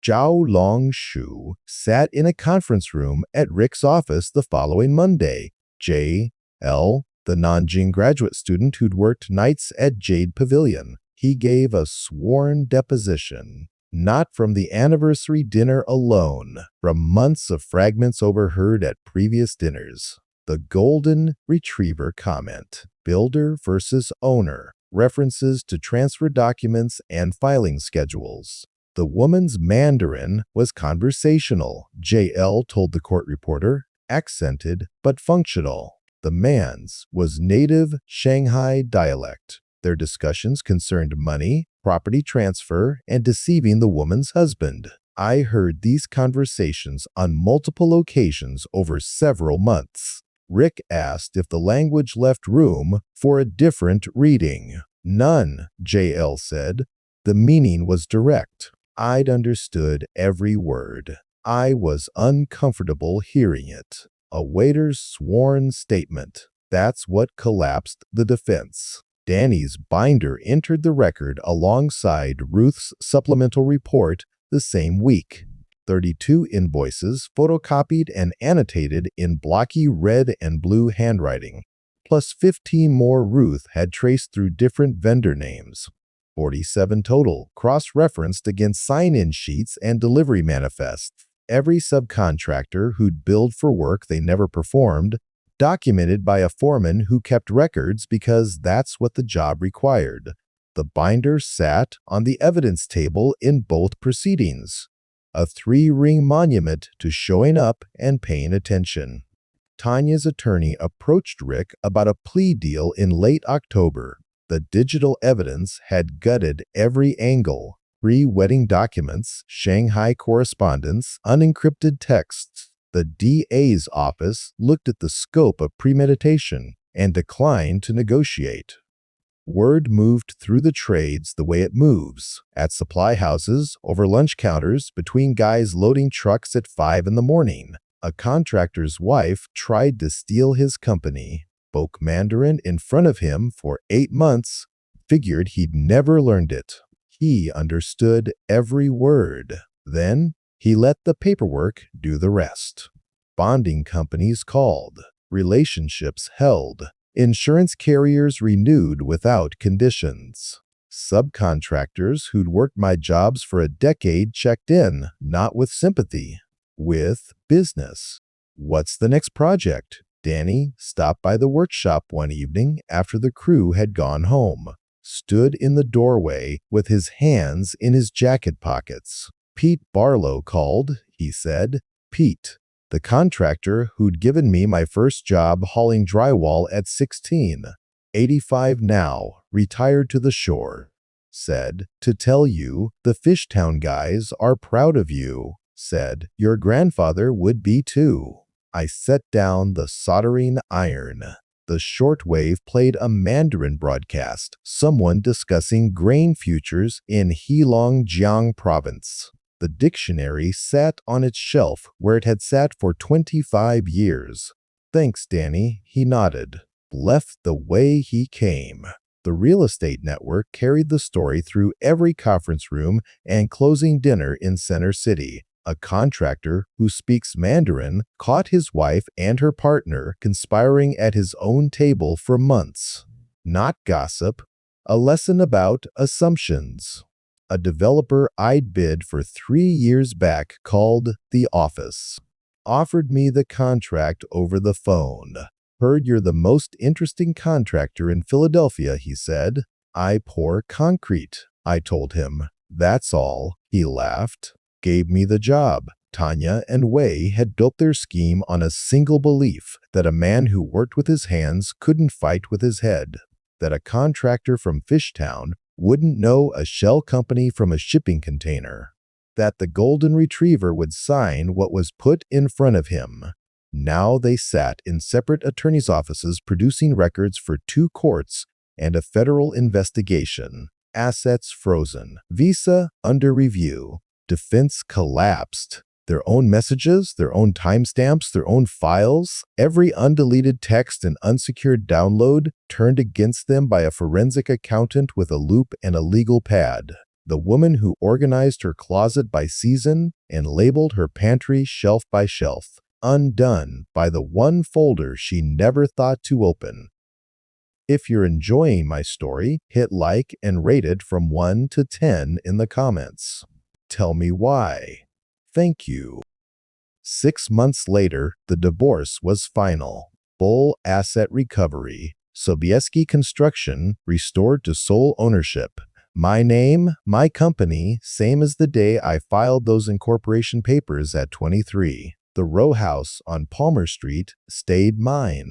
Zhao Longshu sat in a conference room at Rick's office the following Monday. Jade L, the Nanjing graduate student who'd worked nights at Jade Pavilion. He gave a sworn deposition. Not from the anniversary dinner alone, from months of fragments overheard at previous dinners. The Golden Retriever comment. Builder versus owner. References to transfer documents and filing schedules. The woman's Mandarin was conversational, JL told the court reporter, accented but functional. The man's was native Shanghai dialect. Their discussions concerned money, property transfer, and deceiving the woman's husband. I heard these conversations on multiple occasions over several months. Rick asked if the language left room for a different reading. None, JL said. The meaning was direct. I'd understood every word. I was uncomfortable hearing it. A waiter's sworn statement. That's what collapsed the defense. Danny's binder entered the record alongside Ruth's supplemental report the same week. 32 invoices photocopied and annotated in blocky red and blue handwriting, plus 15 more Ruth had traced through different vendor names. 47 total, cross-referenced against sign-in sheets and delivery manifests. Every subcontractor who'd billed for work they never performed, documented by a foreman who kept records because that's what the job required. The binder sat on the evidence table in both proceedings, a 3-ring monument to showing up and paying attention. Tanya's attorney approached Rick about a plea deal in late October. The digital evidence had gutted every angle: pre-wedding documents, Shanghai correspondence, unencrypted texts. The DA's office looked at the scope of premeditation and declined to negotiate. Word moved through the trades the way it moves, at supply houses, over lunch counters, between guys loading trucks at 5 in the morning. A contractor's wife tried to steal his company, spoke Mandarin in front of him for 8 months, figured he'd never learned it. He understood every word. Then he let the paperwork do the rest. Bonding companies called. Relationships held. Insurance carriers renewed without conditions. Subcontractors who'd worked my jobs for a decade checked in, not with sympathy, with business. What's the next project? Danny stopped by the workshop one evening after the crew had gone home, stood in the doorway with his hands in his jacket pockets. Pete Barlow called, he said. Pete, the contractor who'd given me my first job hauling drywall at 16, 85 now, retired to the shore, said, to tell you, the Fishtown guys are proud of you, said, your grandfather would be too. I set down the soldering iron. The shortwave played a Mandarin broadcast, someone discussing grain futures in Heilongjiang province. The dictionary sat on its shelf where it had sat for 25 years. Thanks, Danny, he nodded. Left the way he came. The real estate network carried the story through every conference room and closing dinner in Center City. A contractor who speaks Mandarin caught his wife and her partner conspiring at his own table for months. Not gossip, a lesson about assumptions. A developer I'd bid for 3 years back called The Office. Offered me the contract over the phone. Heard you're the most interesting contractor in Philadelphia, he said. I pour concrete, I told him. That's all, he laughed. Gave me the job. Tanya and Wei had built their scheme on a single belief that a man who worked with his hands couldn't fight with his head, that a contractor from Fishtown wouldn't know a shell company from a shipping container, that the Golden Retriever would sign what was put in front of him. Now they sat in separate attorneys' offices producing records for 2 courts and a federal investigation. Assets frozen. Visa under review. Defense collapsed. Their own messages, their own timestamps, their own files, every undeleted text and unsecured download turned against them by a forensic accountant with a loop and a legal pad. The woman who organized her closet by season and labeled her pantry shelf by shelf. undone by the one folder she never thought to open. If you're enjoying my story, hit like and rate it from 1 to 10 in the comments. Tell me why. Thank you. 6 months later, the divorce was final. Full asset recovery. Sobieski Construction restored to sole ownership. My name, my company, same as the day I filed those incorporation papers at 23. The row house on Palmer Street stayed mine.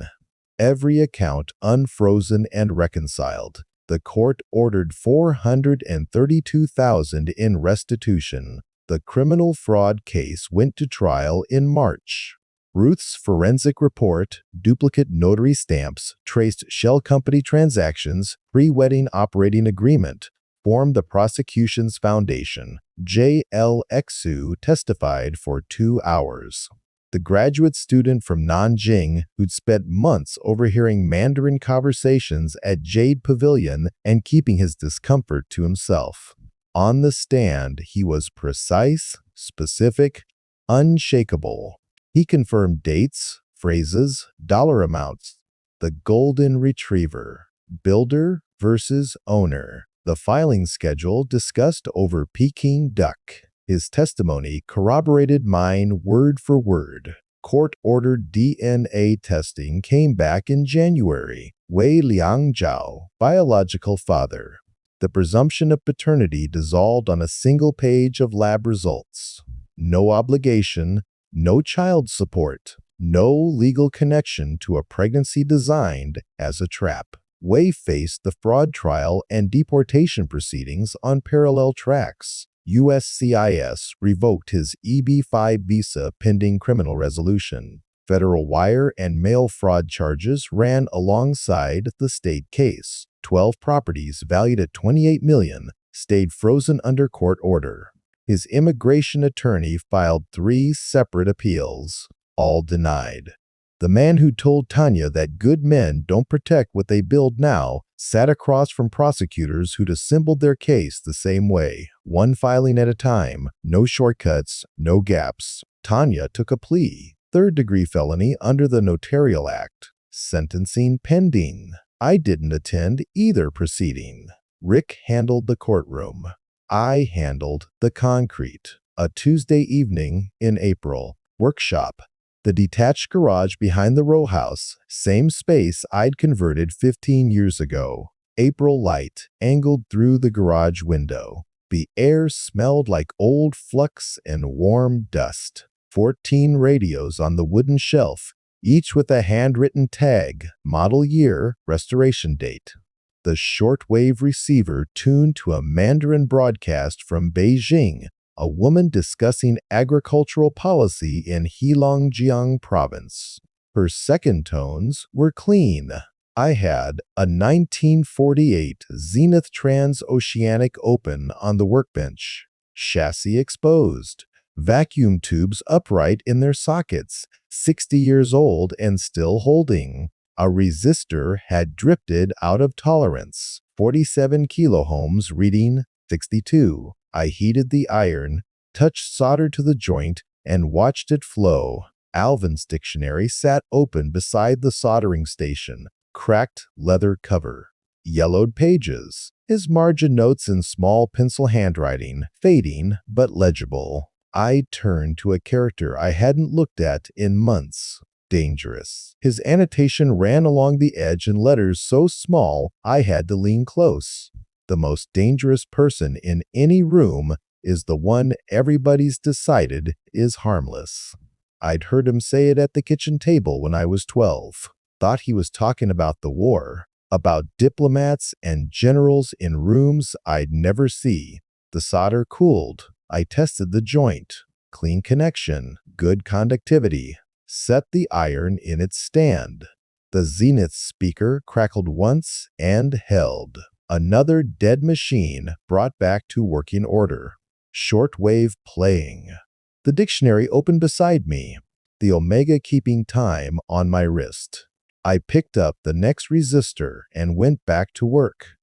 Every account unfrozen and reconciled. The court ordered $432,000 in restitution. The criminal fraud case went to trial in March. Ruth's forensic report, duplicate notary stamps, traced shell company transactions, pre-wedding operating agreement, formed the prosecution's foundation. J.L. Exu testified for 2 hours. The graduate student from Nanjing who'd spent months overhearing Mandarin conversations at Jade Pavilion and keeping his discomfort to himself. On the stand, he was precise, specific, unshakable. He confirmed dates, phrases, dollar amounts. The golden retriever. Builder versus owner. The filing schedule discussed over Peking duck. His testimony corroborated mine word for word. Court-ordered DNA testing came back in January. Wei Liangzhao, biological father. The presumption of paternity dissolved on a single page of lab results. No obligation, no child support, no legal connection to a pregnancy designed as a trap. Wei faced the fraud trial and deportation proceedings on parallel tracks. USCIS revoked his EB-5 visa pending criminal resolution. Federal wire and mail fraud charges ran alongside the state case. 12 properties valued at $28 million stayed frozen under court order. His immigration attorney filed 3 separate appeals, all denied. The man who told Tanya that good men don't protect what they build now sat across from prosecutors who'd assembled their case the same way, one filing at a time, no shortcuts, no gaps. Tanya took a plea, 3rd-degree felony under the Notarial Act. Sentencing pending. I didn't attend either proceeding. Rick handled the courtroom. I handled the concrete. A Tuesday evening in April. Workshop. The detached garage behind the row house, same space I'd converted 15 years ago. April light angled through the garage window. The air smelled like old flux and warm dust. 14 radios on the wooden shelf, each with a handwritten tag, model year, restoration date. The shortwave receiver tuned to a Mandarin broadcast from Beijing, a woman discussing agricultural policy in Heilongjiang province. Her second tones were clean. I had a 1948 Zenith Trans-Oceanic open on the workbench, chassis exposed, vacuum tubes upright in their sockets, 60 years old and still holding. A resistor had drifted out of tolerance, 47 kiloohms reading 62. I heated the iron, touched solder to the joint, and watched it flow. Alvin's dictionary sat open beside the soldering station, cracked leather cover. Yellowed pages, his margin notes in small pencil handwriting, fading but legible. I turned to a character I hadn't looked at in months. Dangerous. His annotation ran along the edge in letters so small I had to lean close. The most dangerous person in any room is the one everybody's decided is harmless. I'd heard him say it at the kitchen table when I was 12. Thought he was talking about the war, about diplomats and generals in rooms I'd never see. The solder cooled. I tested the joint. Clean connection, good conductivity. Set the iron in its stand. The Zenith speaker crackled once and held. Another dead machine brought back to working order. Shortwave playing. The dictionary opened beside me, the omega keeping time on my wrist. I picked up the next resistor and went back to work.